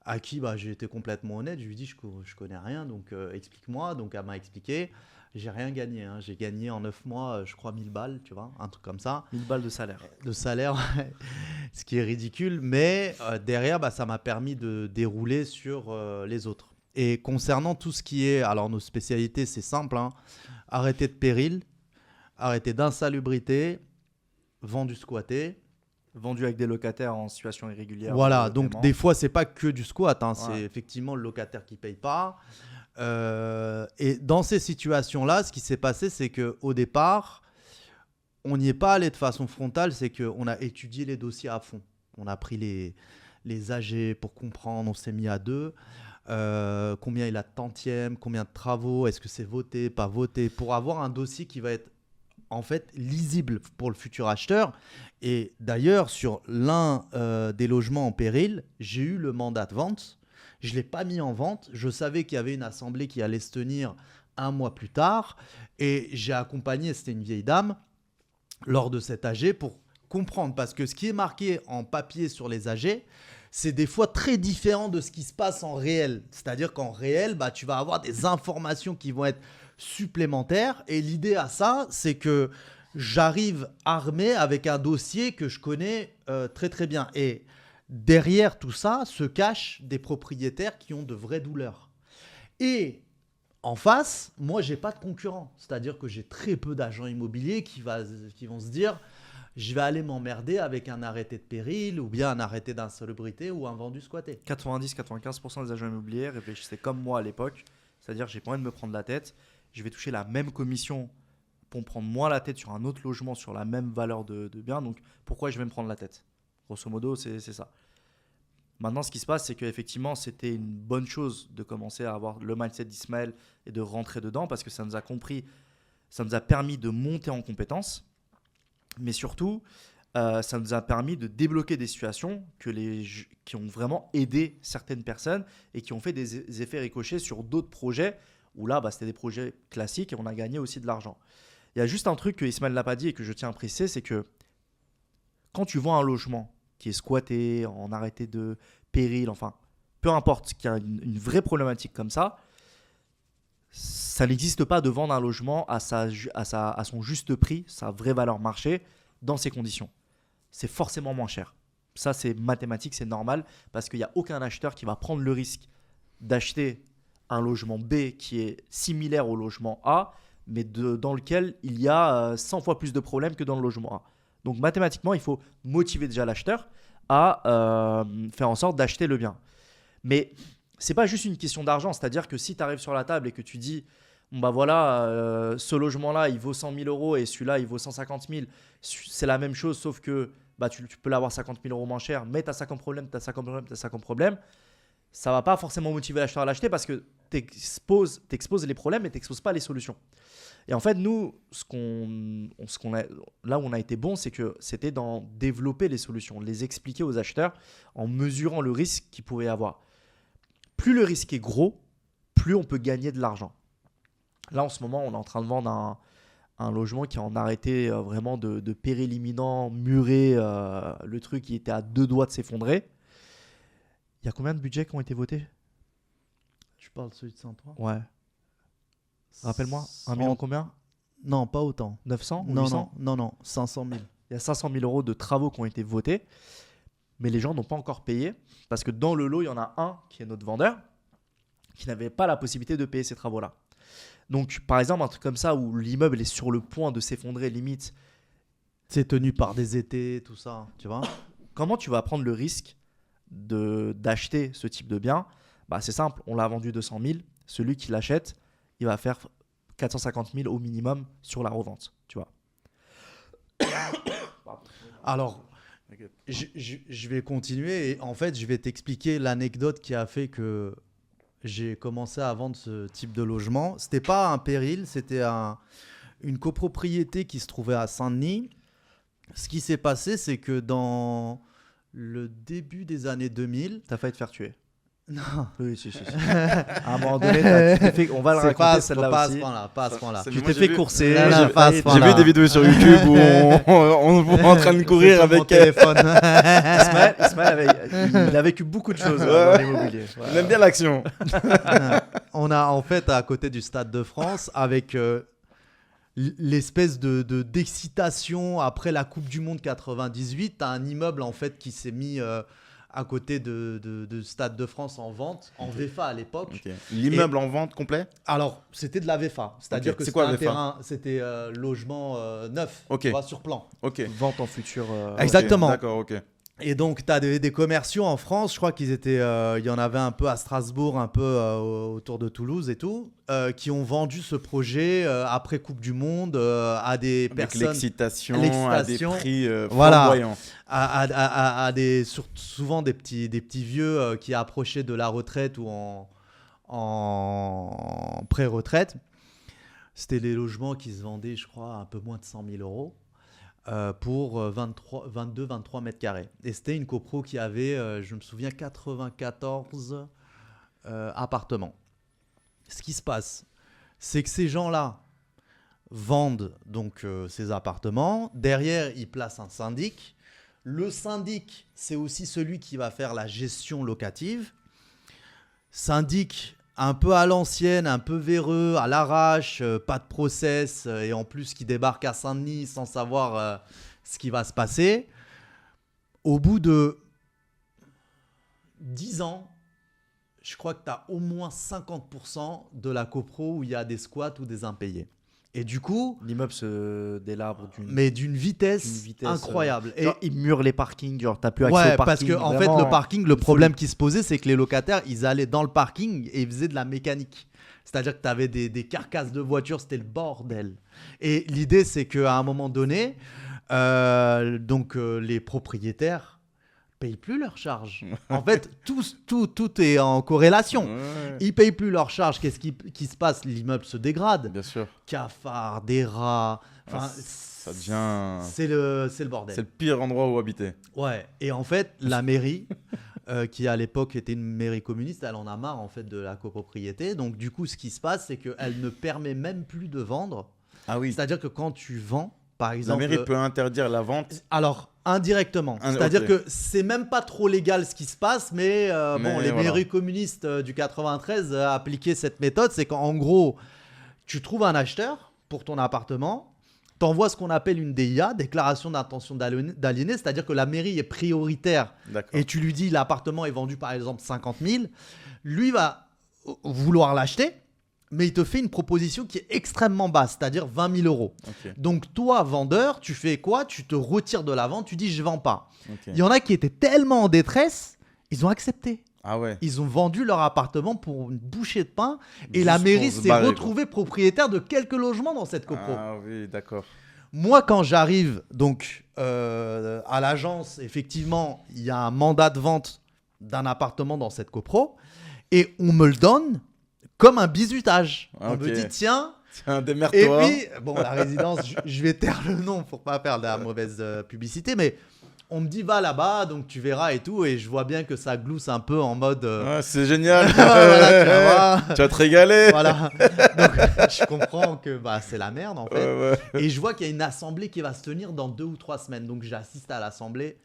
à qui j'ai été complètement honnête. Je lui ai dit, je connais rien, donc explique-moi. Donc, elle m'a expliqué. J'ai rien gagné. Hein. J'ai gagné en 9 mois, je crois, 1000 balles, tu vois, un truc comme ça.
1000 balles de salaire.
De salaire, ce qui est ridicule. Mais derrière, ça m'a permis de dérouler sur les autres. Et concernant tout ce qui est... Alors, nos spécialités, c'est simple. Hein. Arrêter de péril, arrêter d'insalubrité, vendu squatté.
Vendu avec des locataires en situation irrégulière.
Voilà, donc
paiement.
des fois, c'est pas que du squat. Hein.
Ouais.
C'est effectivement le locataire qui paye pas. Et dans ces situations-là, ce qui s'est passé, c'est qu'au départ, on n'y est pas allé de façon frontale, c'est qu'on a étudié les dossiers à fond. On a pris les AG pour comprendre, on s'est mis à deux. Combien il a de tantièmes, combien de travaux, est-ce que c'est voté, pas voté, pour avoir un dossier qui va être en fait lisible pour le futur acheteur. Et d'ailleurs, sur l'un des logements en péril, j'ai eu le mandat de vente. Je ne l'ai pas mis en vente. Je savais qu'il y avait une assemblée qui allait se tenir un mois plus tard. Et j'ai accompagné, c'était une vieille dame, lors de cet AG pour comprendre. Parce que ce qui est marqué en papier sur les AG, c'est des fois très différent de ce qui se passe en réel. C'est-à-dire qu'en réel, tu vas avoir des informations qui vont être supplémentaires. Et l'idée à ça, c'est que j'arrive armé avec un dossier que je connais très très bien. Et derrière tout ça se cachent des propriétaires qui ont de vraies douleurs. Et en face, moi, j'ai pas de concurrent. C'est-à-dire que j'ai très peu d'agents immobiliers qui vont se dire je vais aller m'emmerder avec un arrêté de péril ou bien un arrêté d'insalubrité ou un vendu squatté.
90-95% des agents immobiliers réfléchissaient comme moi à l'époque. C'est-à-dire, j'ai pas envie de me prendre la tête. Je vais toucher la même commission pour me prendre moins la tête sur un autre logement sur la même valeur de bien. Donc, pourquoi je vais me prendre la tête ? Grosso modo, c'est ça. Maintenant, ce qui se passe, c'est qu'effectivement, c'était une bonne chose de commencer à avoir le mindset d'Ismaël et de rentrer dedans parce que ça nous a permis de monter en compétences. Mais surtout, ça nous a permis de débloquer des situations qui ont vraiment aidé certaines personnes et qui ont fait des effets ricochets sur d'autres projets où là, c'était des projets classiques et on a gagné aussi de l'argent. Il y a juste un truc que Ismaël n'a pas dit et que je tiens à préciser, c'est que quand tu vends un logement qui est squatté, en arrêté de péril, enfin, peu importe, qu'il y a une vraie problématique comme ça n'existe pas de vendre un logement à son juste prix, sa vraie valeur marché, dans ces conditions. C'est forcément moins cher. Ça, c'est mathématique, c'est normal, parce qu'il n'y a aucun acheteur qui va prendre le risque d'acheter un logement B qui est similaire au logement A, mais dans lequel il y a 100 fois plus de problèmes que dans le logement A. Donc mathématiquement, il faut motiver déjà l'acheteur à faire en sorte d'acheter le bien. Mais c'est pas juste une question d'argent, c'est-à-dire que si tu arrives sur la table et que tu dis ce logement-là, il vaut 100 000 euros et celui-là, il vaut 150 000, c'est la même chose, sauf que tu peux l'avoir 50 000 euros moins cher, mais tu as 50 problèmes, tu as 50 problèmes, tu as 50 problèmes, ça va pas forcément motiver l'acheteur à l'acheter parce que tu exposes les problèmes et tu n'exposes pas les solutions. Et en fait, nous, là où on a été bon, c'est que c'était d'en développer les solutions, les expliquer aux acheteurs en mesurant le risque qu'ils pouvaient y avoir. Plus le risque est gros, plus on peut gagner de l'argent. Là, en ce moment, on est en train de vendre un logement qui est en arrêté vraiment de péril imminent, muré, le truc qui était à 2 doigts de s'effondrer. Il y a combien de budgets qui ont été votés?
Tu parles de celui de 103?
Ouais. Rappelle-moi, 1 million combien?
Non, pas autant.
900 ou
Non,
800?
non, 500 000.
Il y a 500 000 euros de travaux qui ont été votés, mais les gens n'ont pas encore payé parce que dans le lot, il y en a un qui est notre vendeur qui n'avait pas la possibilité de payer ces travaux-là. Donc, par exemple, un truc comme ça où l'immeuble est sur le point de s'effondrer, limite,
C'est tenu par des étés, tout ça, tu vois.
comment tu vas prendre le risque d'acheter ce type de bien? Bah, c'est simple, on l'a vendu 200 000. Celui qui l'achète, il va faire 450 000 au minimum sur la revente, tu vois.
Alors, je vais continuer et en fait, je vais t'expliquer l'anecdote qui a fait que j'ai commencé à vendre ce type de logement. C'était pas un péril, c'était une copropriété qui se trouvait à Saint-Denis. Ce qui s'est passé, c'est que dans le début des années 2000,
T'as failli te faire tuer.
non,
Oui, si. À un moment donné, tu t'es fait, on va le
c'est
raconter
pas
celle-là
à ce
aussi.
point-là, pas à ce point-là.
C'est-
Tu
moi,
t'es
j'ai
fait
vu-
courser.
Non, non,
j'ai
pas à
failli-
ce point-là.
J'ai vu des vidéos sur YouTube où on vous voit en train de courir
C'est sur mon
avec.
téléphone.
Ismaël il a vécu beaucoup de choses dans l'immobilier.
On aime bien l'action.
On a en fait à côté du Stade de France avec l'espèce d'excitation après la Coupe du Monde 98, t'as un immeuble en fait qui s'est mis à côté de Stade de France en vente, en VFA à l'époque.
Ok. L'immeuble en vente complet?
Alors, c'était de la VFA, c'est-à-dire
Ok.
que
C'est
c'était
quoi,
un
VFA?
terrain, c'était logement neuf,
Ok.
tu vois, sur plan.
Ok.
Vente en futur.
Exactement.
Ok, d'accord, ok.
Et donc, tu as des commerciaux en France, je crois qu'ils étaient, il y en avait un peu à Strasbourg, un peu autour de Toulouse et tout, qui ont vendu ce projet après Coupe du Monde à des
Avec
personnes,
l'excitation, à des
l'excitation,
prix
voilà.
flamboyants.
à des, souvent des petits vieux qui approchaient de la retraite ou en pré-retraite. C'était des logements qui se vendaient, je crois, à un peu moins de 100 000 euros. Pour 22-23 mètres carrés. Et c'était une copro qui avait, je me souviens, 94 appartements. Ce qui se passe, c'est que ces gens-là vendent donc ces appartements. Derrière, ils placent un syndic. Le syndic, c'est aussi celui qui va faire la gestion locative. Syndic un peu à l'ancienne, un peu véreux, à l'arrache, pas de process, et en plus qui débarque à Saint-Denis sans savoir ce qui va se passer. Au bout de 10 ans, je crois que tu as au moins 50% de la copro où il y a des squats ou des impayés. Et du coup,
L'immeuble se délabre
mais d'une vitesse,
vitesse,
incroyable. Et
Genre, il mure les parkings, genre t'as plus accès
ouais,
au
parce
parking.
que en fait,
vraiment,
le parking, le problème qui se posait, c'est que les locataires, ils allaient dans le parking et ils faisaient de la mécanique. C'est-à-dire que tu avais des carcasses de voitures, c'était le bordel. Et l'idée, c'est qu'à un moment donné, les propriétaires payent plus leurs charges. En fait, tout est en corrélation.
Ouais,
Ils payent plus leurs charges. Qu'est-ce qui se passe? L'immeuble se dégrade.
bien sûr.
Cafards, des rats. Enfin,
Ça devient.
c'est le bordel.
C'est le pire endroit où habiter.
Ouais, et en fait, la mairie, qui à l'époque était une mairie communiste, elle en a marre en fait de la copropriété. Donc du coup, ce qui se passe, c'est qu'elle ne permet même plus de vendre.
Ah oui.
C'est-à-dire que quand tu vends, par
La
exemple...
mairie peut interdire la vente.
Alors, indirectement. C'est-à-dire
ok.
que c'est même pas trop légal ce qui se passe, mais, bon, les
voilà.
mairies communistes du 93 appliquaient cette méthode. C'est qu'en gros, tu trouves un acheteur pour ton appartement, t'envoies ce qu'on appelle une DIA, déclaration d'intention d'aliéner, c'est-à-dire que la mairie est prioritaire
D'accord.
et tu lui dis l'appartement est vendu par exemple 50 000, lui va vouloir l'acheter, mais il te fait une proposition qui est extrêmement basse, c'est-à-dire 20 000 euros.
Ok.
Donc toi, vendeur, tu fais quoi? Tu te retires de la vente, tu dis je vends pas.
Ok.
Il y en a qui étaient tellement en détresse, ils ont accepté.
Ah ouais.
Ils ont vendu leur appartement pour une bouchée de pain et
Juste
la mairie
pour se
s'est
barrer,
retrouvée propriétaire de quelques logements dans cette copro.
Ah oui, d'accord.
Moi, quand j'arrive donc à l'agence, effectivement, il y a un mandat de vente d'un appartement dans cette copro et on me le donne comme un bizutage.
Ah,
On
ok.
me dit tiens.
Tiens,
Et
démerde-toi.
puis, bon, la résidence, je vais taire le nom pour pas faire de la mauvaise publicité, mais On me dit va là-bas, donc tu verras et tout, et je vois bien que ça glousse un peu en mode.
Ouais, c'est génial.
Voilà, tu vas voir.
Tu vas te régaler.
Voilà. Donc je comprends que c'est la merde en fait.
Ouais.
Et je vois qu'il y a une assemblée qui va se tenir dans 2 ou 3 semaines. Donc j'assiste à l'assemblée.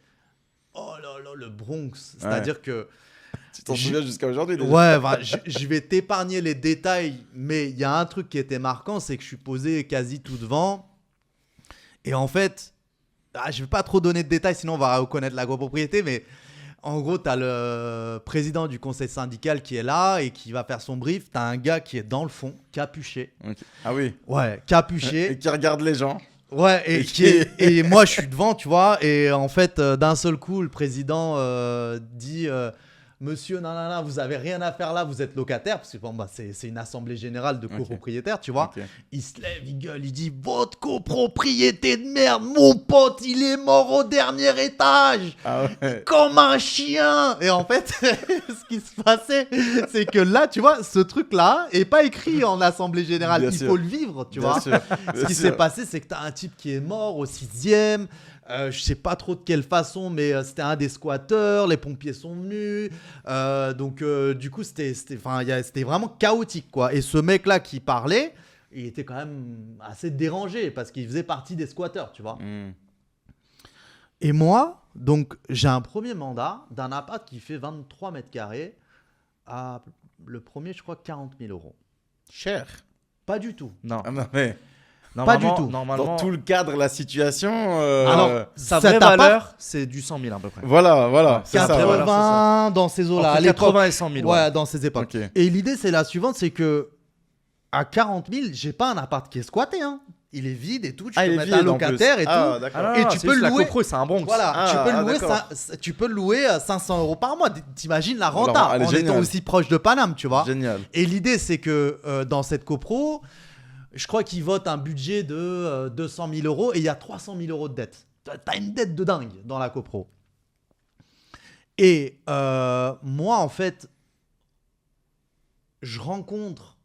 Oh là là, le Bronx. C'est-à-dire que.
Tu t'en souviens jusqu'à aujourd'hui déjà.
Ouais, je vais t'épargner les détails, mais il y a un truc qui était marquant, c'est que je suis posé quasi tout devant. Et en fait, je vais pas trop donner de détails, sinon on va reconnaître la copropriété, mais en gros, tu as le président du conseil syndical qui est là et qui va faire son brief. Tu as un gars qui est dans le fond, capuché.
Okay. Ah oui.
Ouais, capuché.
Et qui regarde les gens.
Ouais, et moi je suis devant, tu vois, et en fait, d'un seul coup, le président dit Monsieur, non, vous avez rien à faire là, vous êtes locataire, parce que c'est une assemblée générale de copropriétaires, tu vois.
Okay.
Il se lève, il gueule, il dit votre copropriété de merde, mon pote, il est mort au dernier étage, comme un chien. Et en fait, ce qui se passait, c'est que là, tu vois, ce truc-là est pas écrit en assemblée générale, il faut le vivre, tu vois. Ce qui s'est passé, c'est que tu as un type qui est mort au 6e. Je sais pas trop de quelle façon, mais c'était un des squatteurs, les pompiers sont venus, donc du coup c'était vraiment chaotique quoi. Et ce mec là qui parlait, il était quand même assez dérangé parce qu'il faisait partie des squatteurs, tu vois. Et moi, donc j'ai un premier mandat d'un appart qui fait 23 mètres carrés, le premier je crois 40 000 €.
Cher.
Pas du tout.
Non.
Ah non mais...
Pas du tout.
Normalement,
dans tout le cadre, la situation.
Alors,
sa vraie valeur, c'est du 100 000 à peu près.
Voilà.
C'est
80
ça.
dans ces eaux-là.
Entre 80 et 100 000.
Ouais, dans ces époques.
Okay.
Et l'idée, c'est la suivante, c'est que à 40 000, j'ai pas un appart qui est squatté. Hein. Il est vide et tout. Tu peux mettre un locataire et tout.
D'accord.
Et tu peux le louer.
La copro, c'est un Bronx.
Voilà, tu peux le louer à 500 € par mois. T'imagines la renta
en
étant aussi proche de Paname, tu vois.
Génial.
Et l'idée, c'est que dans cette copro, je crois qu'ils votent un budget de 200 000 € et il y a 300 000 € de dette. T'as une dette de dingue dans la copro. Et moi, en fait, je rencontre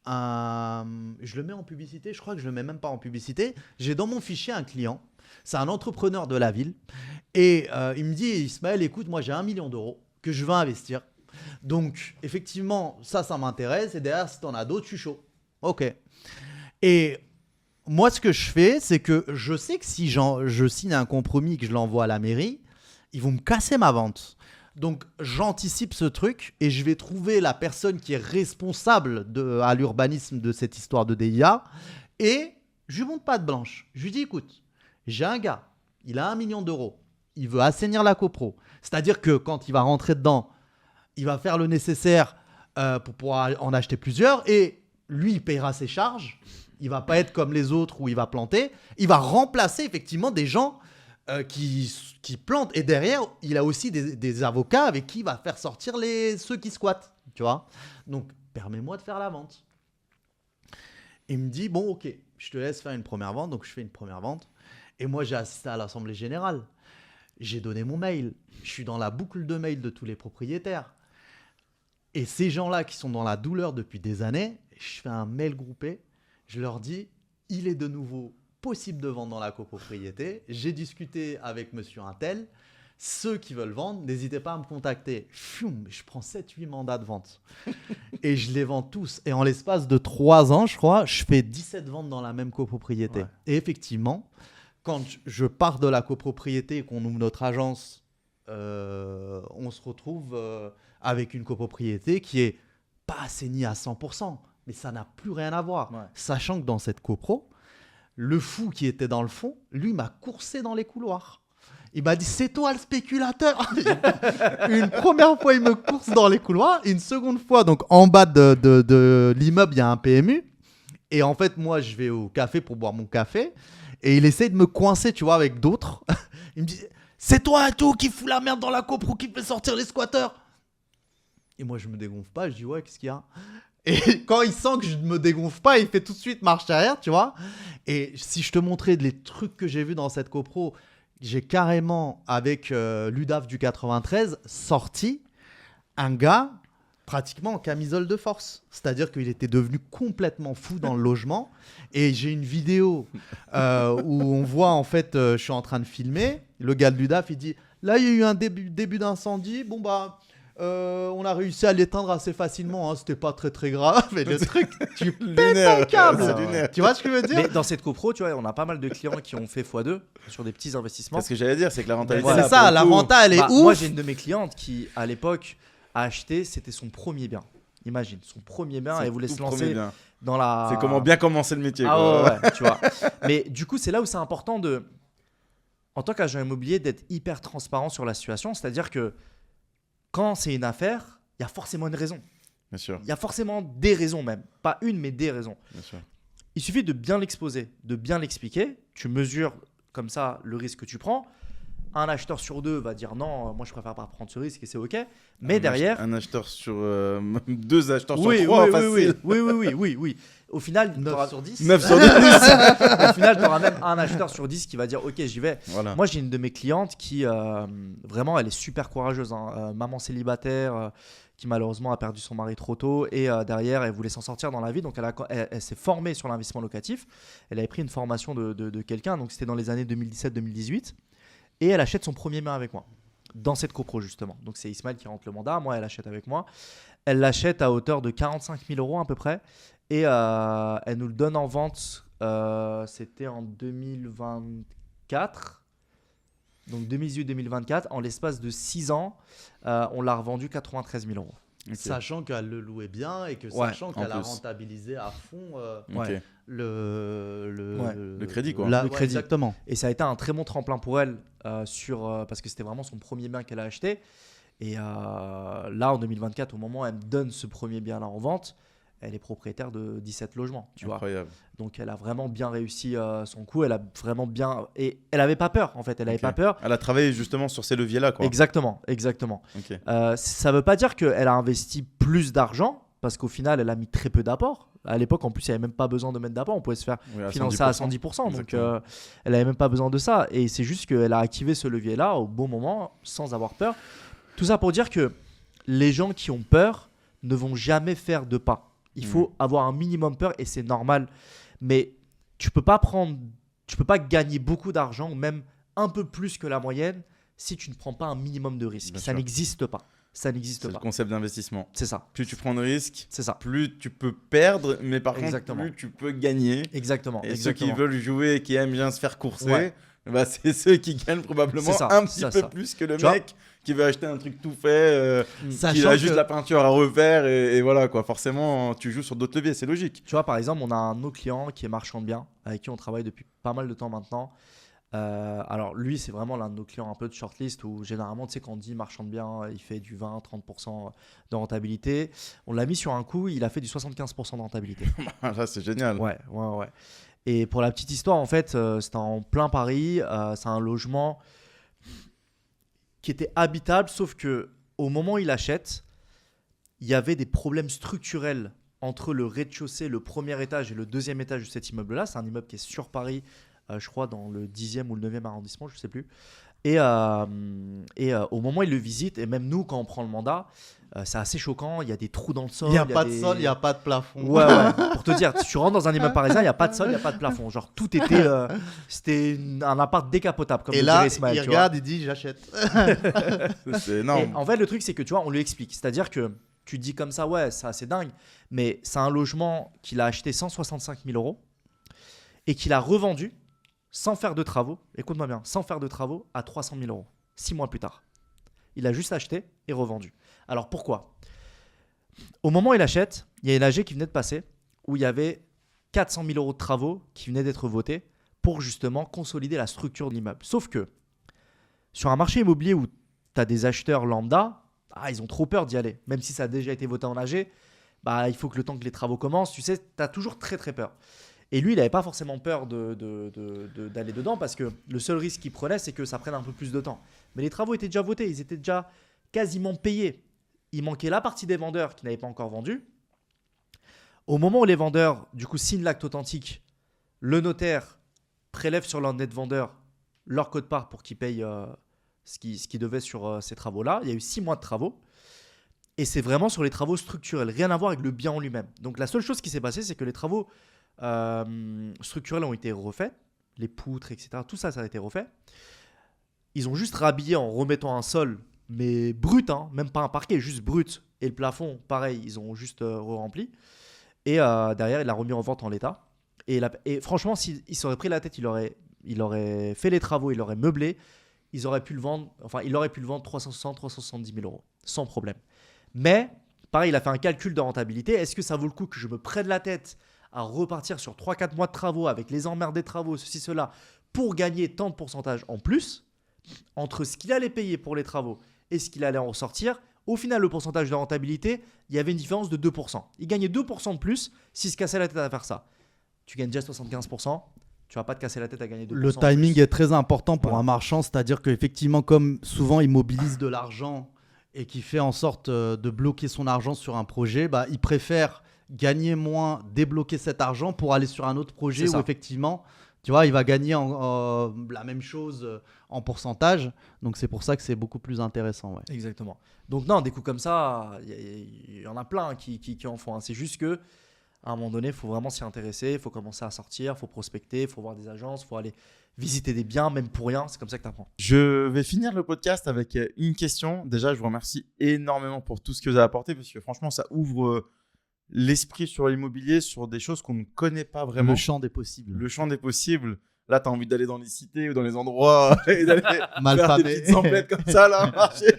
je le mets en publicité, je crois que je le mets même pas en publicité. J'ai dans mon fichier un client, c'est un entrepreneur de la ville. Et il me dit, Ismaël, écoute, moi j'ai 1 million d'euros que je veux investir. Donc, effectivement, ça m'intéresse. Et derrière, si t'en as d'autres, je suis chaud. Ok. Et moi, ce que je fais, c'est que je sais que si je signe un compromis, que je l'envoie à la mairie, ils vont me casser ma vente. Donc, j'anticipe ce truc et je vais trouver la personne qui est responsable à l'urbanisme de cette histoire de DIA et je lui montre pas de blanche. Je lui dis, écoute, j'ai un gars, il a 1 million d'euros, il veut assainir la copro. C'est-à-dire que quand il va rentrer dedans, il va faire le nécessaire pour pouvoir en acheter plusieurs et lui, il paiera ses charges. Il va pas être comme les autres où il va planter. Il va remplacer effectivement des gens qui plantent. Et derrière, il a aussi des avocats avec qui il va faire sortir ceux qui squattent. Tu vois ? Donc, permets-moi de faire la vente. Il me dit, bon, ok, je te laisse faire une première vente. Donc, je fais une première vente. Et moi, j'ai assisté à l'Assemblée Générale. J'ai donné mon mail. Je suis dans la boucle de mail de tous les propriétaires. Et ces gens-là qui sont dans la douleur depuis des années, je fais un mail groupé. Je leur dis, il est de nouveau possible de vendre dans la copropriété. J'ai discuté avec monsieur Intel. Ceux qui veulent vendre, n'hésitez pas à me contacter. Je prends 7-8 mandats de vente. Et je les vends tous. Et en l'espace de 3 ans, je crois, je fais 17 ventes dans la même copropriété. Ouais. Et effectivement, quand je pars de la copropriété et qu'on ouvre notre agence, on se retrouve avec une copropriété qui est pas assainie à 100%. Mais ça n'a plus rien à voir. Ouais. Sachant que dans cette copro, le fou qui était dans le fond, lui m'a coursé dans les couloirs. Il m'a dit, c'est toi le spéculateur. Une première fois, il me course dans les couloirs. Une seconde fois, donc en bas de l'immeuble, il y a un PMU. Et en fait, moi, je vais au café pour boire mon café. Et il essaie de me coincer, tu vois, avec d'autres. Il me dit, c'est toi et tout qui fout la merde dans la copro, qui fait sortir les squatteurs. Et moi, je me dégonfle pas. Je dis, ouais, qu'est-ce qu'il y a ? Et quand il sent que je ne me dégonfle pas, il fait tout de suite marche arrière, tu vois. Et si je te montrais les trucs que j'ai vus dans cette copro, j'ai carrément, avec l'UDAF du 93, sorti un gars pratiquement en camisole de force. C'est-à-dire qu'il était devenu complètement fou dans le logement. Et j'ai une vidéo où on voit, en fait, je suis en train de filmer. Le gars de l'UDAF, il dit, là, il y a eu un début d'incendie. Bon, bah, on a réussi à l'éteindre assez facilement. Hein. C'était pas très, très grave. Mais le truc, tu pètes un câble.
C'est lunaire.
Tu vois ce que je veux dire?
Mais dans cette copro, tu vois, on a pas mal de clients qui ont fait x2 sur des petits investissements.
Parce que j'allais dire, c'est que la rentabilité.
Voilà,
C'est ça, la renta, elle est
Bah,
ouf.
moi, j'ai une de mes clientes qui, à l'époque, a acheté, c'était son premier bien. Imagine, son premier bien, elle voulait se lancer dans la.
C'est comment bien commencer le métier.
Ah
quoi.
ouais, tu vois. Mais du coup, c'est là où c'est important en tant qu'agent immobilier, d'être hyper transparent sur la situation. C'est-à-dire que quand c'est une affaire, il y a forcément une raison.
Bien sûr,
Il y a forcément des raisons même. Pas une, mais des raisons.
bien sûr.
Il suffit de bien l'exposer, de bien l'expliquer. Tu mesures comme ça le risque que tu prends. Un acheteur sur 2 va dire non, moi je préfère pas prendre ce risque et c'est ok. Mais derrière.
Un acheteur sur. 2 acheteurs
Oui,
sur 3,
oui,
facile.
oui. Au final,
9 sur 10.
9 sur 10.
au final, tu auras même un acheteur sur 10 qui va dire ok, j'y vais.
Voilà.
Moi, j'ai une de mes clientes qui, vraiment, elle est super courageuse. Hein. Maman célibataire qui malheureusement a perdu son mari trop tôt et derrière, elle voulait s'en sortir dans la vie. Donc, elle s'est formée sur l'investissement locatif. Elle avait pris une formation de quelqu'un. Donc, c'était dans les années 2017-2018. Et elle achète son premier bien avec moi. Dans cette copro, justement. Donc, c'est Ismaël qui rentre le mandat. Moi, elle achète avec moi. Elle l'achète à hauteur de 45 000 € à peu près. Et elle nous le donne en vente. C'était en 2024. Donc 2018-2024. En l'espace de 6 ans, on l'a revendu 93 000 €.
Ok.
Sachant qu'elle le louait bien et que
Ouais,
sachant
en
qu'elle a
plus.
rentabilisé à fond
Ok.
Ouais.
le
crédit, quoi.
Le
Ouais,
crédit.
exactement.
Et ça a été un très bon tremplin pour elle parce que c'était vraiment son premier bien qu'elle a acheté. Et là, en 2024, au moment où elle me donne ce premier bien-là en vente, elle est propriétaire de 17 logements. Tu vois.
Incroyable.
Donc, elle a vraiment bien réussi son coup. Elle a vraiment bien. Et elle n'avait pas peur, en fait. Elle n'avait
Ok.
pas peur.
Elle a travaillé justement sur ces leviers-là, quoi.
Exactement.
Ok.
Ça ne veut pas dire qu'elle a investi plus d'argent, parce qu'au final, elle a mis très peu d'apport. À l'époque, en plus, il n'y avait même pas besoin de mettre d'apport. On pouvait se faire
Oui, à
financer à
110%.
110%. Donc,
Exactement.
elle n'avait même pas besoin de ça. Et c'est juste qu'elle a activé ce levier-là au bon moment, sans avoir peur. Tout ça pour dire que les gens qui ont peur ne vont jamais faire de pas. Il faut avoir un minimum peur et c'est normal. Mais tu peux pas gagner beaucoup d'argent ou même un peu plus que la moyenne si tu ne prends pas un minimum de risque.
Bien
Ça
sûr.
n'existe pas. Ça
C'est
n'existe
le
pas.
concept d'investissement.
C'est ça.
Plus tu prends de risques,
C'est ça.
plus tu peux perdre, mais par
Exactement.
contre, plus tu peux gagner.
Exactement.
Et
exactement.
ceux qui veulent jouer et qui aiment bien se faire courser,
Ouais.
bah, c'est ceux qui gagnent probablement
C'est ça,
un
c'est
petit
ça,
peu
ça.
plus que le
Tu vois
mec qui veut acheter un truc tout fait, qui
Sachant
a juste
que-
la peinture à refaire et voilà quoi. Forcément, tu joues sur d'autres leviers, c'est logique.
Tu vois, par exemple, on a un de nos clients qui est marchand de biens, avec qui on travaille depuis pas mal de temps maintenant. Alors, lui, c'est vraiment l'un de nos clients un peu de shortlist où généralement, tu sais, quand on dit marchand de biens, il fait du 20-30% de rentabilité. On l'a mis sur un coup, il a fait du 75% de rentabilité.
Là, c'est génial.
Ouais. Et pour la petite histoire, en fait, c'était en plein Paris. C'est un logement qui était habitable, sauf que au moment où il achète, il y avait des problèmes structurels entre le rez-de-chaussée, le premier étage et le deuxième étage de cet immeuble-là. C'est un immeuble qui est sur Paris, je crois dans le 10e ou le 9e arrondissement, je ne sais plus. Et au moment où il le visite, et même nous, quand on prend le mandat, c'est assez choquant. Il y a des trous dans le sol.
Il n'y a pas de
des-
sol, il n'y a pas de plafond.
Ouais. Pour te dire, tu rentres dans un immeuble parisien, il n'y a pas de sol, il n'y a pas de plafond. Genre, tout était. C'était un appart décapotable, comme
Et
le
là,
dirait Ismaël,
il
tu vois.
regarde, il dit j'achète.
C'est
Et
énorme.
en fait, le truc, c'est que tu vois, on lui explique. C'est-à-dire que tu dis comme ça, ouais, c'est assez dingue, mais c'est un logement qu'il a acheté 165 000 € et qu'il a revendu sans faire de travaux. Écoute-moi bien, sans faire de travaux à 300 000 €, 6 mois plus tard. Il a juste acheté et revendu. Alors pourquoi ? Au moment où il achète, il y a une AG qui venait de passer où il y avait 400 000 € de travaux qui venaient d'être votés pour justement consolider la structure de l'immeuble. Sauf que sur un marché immobilier où tu as des acheteurs lambda, ils ont trop peur d'y aller. Même si ça a déjà été voté en AG, il faut que le temps que les travaux commencent, tu sais, tu as toujours très très peur. Et lui, il n'avait pas forcément peur d'aller dedans parce que le seul risque qu'il prenait, c'est que ça prenne un peu plus de temps. Mais les travaux étaient déjà votés, ils étaient déjà quasiment payés. Il manquait la partie des vendeurs qui n'avaient pas encore vendu. Au moment où les vendeurs, du coup, signent l'acte authentique, le notaire prélève sur leur net vendeur leur quote-part pour qu'ils payent ce qu'ils devaient sur ces travaux-là. Il y a eu 6 mois de travaux. Et c'est vraiment sur les travaux structurels, rien à voir avec le bien en lui-même. Donc la seule chose qui s'est passée, c'est que les travaux structurels ont été refaits, les poutres, etc. Tout ça, ça a été refait. Ils ont juste rhabillé en remettant un sol, mais brut, hein, même pas un parquet, juste brut. Et le plafond, pareil, ils ont juste re-rempli. Et derrière, il l'a remis en vente en l'état. Et franchement, s'il s'aurait pris la tête, il aurait fait les travaux, il aurait meublé, il aurait pu le vendre 360, 370 000 euros, sans problème. Mais, pareil, il a fait un calcul de rentabilité. Est-ce que ça vaut le coup que je me prenne la tête à repartir sur 3-4 mois de travaux avec les emmerdes des travaux, ceci, cela, pour gagner tant de pourcentage en plus, entre ce qu'il allait payer pour les travaux et ce qu'il allait en ressortir? Au final, le pourcentage de rentabilité, il y avait une différence de 2%. Il gagnait 2% de plus s'il se cassait la tête à faire ça. Tu gagnes déjà 75%, tu vas pas te casser la tête à gagner 2%.
Le timing est très important pour
Voilà.
un marchand, c'est-à-dire qu'effectivement, comme souvent il mobilise de l'argent et qui fait en sorte de bloquer son argent sur un projet, bah, il préfère gagner moins, débloquer cet argent pour aller sur un autre projet
C'est
où
ça.
effectivement, tu vois, il va gagner la même chose en pourcentage. Donc c'est pour ça que c'est beaucoup plus intéressant. Ouais.
Exactement. Donc non, des coups comme ça, il y en a plein qui en font. Hein. C'est juste que à un moment donné, il faut vraiment s'y intéresser, il faut commencer à sortir, il faut prospecter, il faut voir des agences, il faut aller visiter des biens, même pour rien. C'est comme ça que tu apprends.
Je vais finir le podcast avec une question. Déjà, je vous remercie énormément pour tout ce que vous avez apporté parce que franchement, ça ouvre l'esprit sur l'immobilier, sur des choses qu'on ne connaît pas vraiment.
Le champ des possibles.
Le champ des possibles. Là, tu as envie d'aller dans les cités ou dans les endroits et d'aller
Mal
faire des
famé.
petites emplettes comme ça, là, marcher.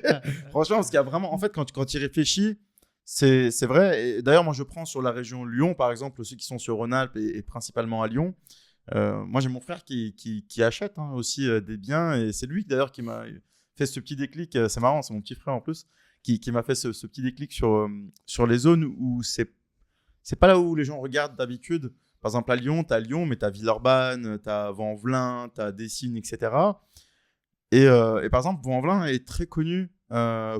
Franchement, parce qu'il y a vraiment, en fait, quand tu y réfléchis, c'est vrai. Et d'ailleurs, moi, je prends sur la région Lyon, par exemple, ceux qui sont sur Rhône-Alpes et principalement à Lyon. Moi, j'ai mon frère qui achète aussi des biens et c'est lui, d'ailleurs, qui m'a fait ce petit déclic. C'est marrant, c'est mon petit frère en plus, qui m'a fait ce petit déclic sur les zones où c'est pas là où les gens regardent d'habitude. Par exemple, à Lyon, tu as Lyon, mais tu as Villeurbanne, tu as Vaux-en-Velin, tu as Dessines, etc. Et par exemple, Vaux-en-Velin est très connu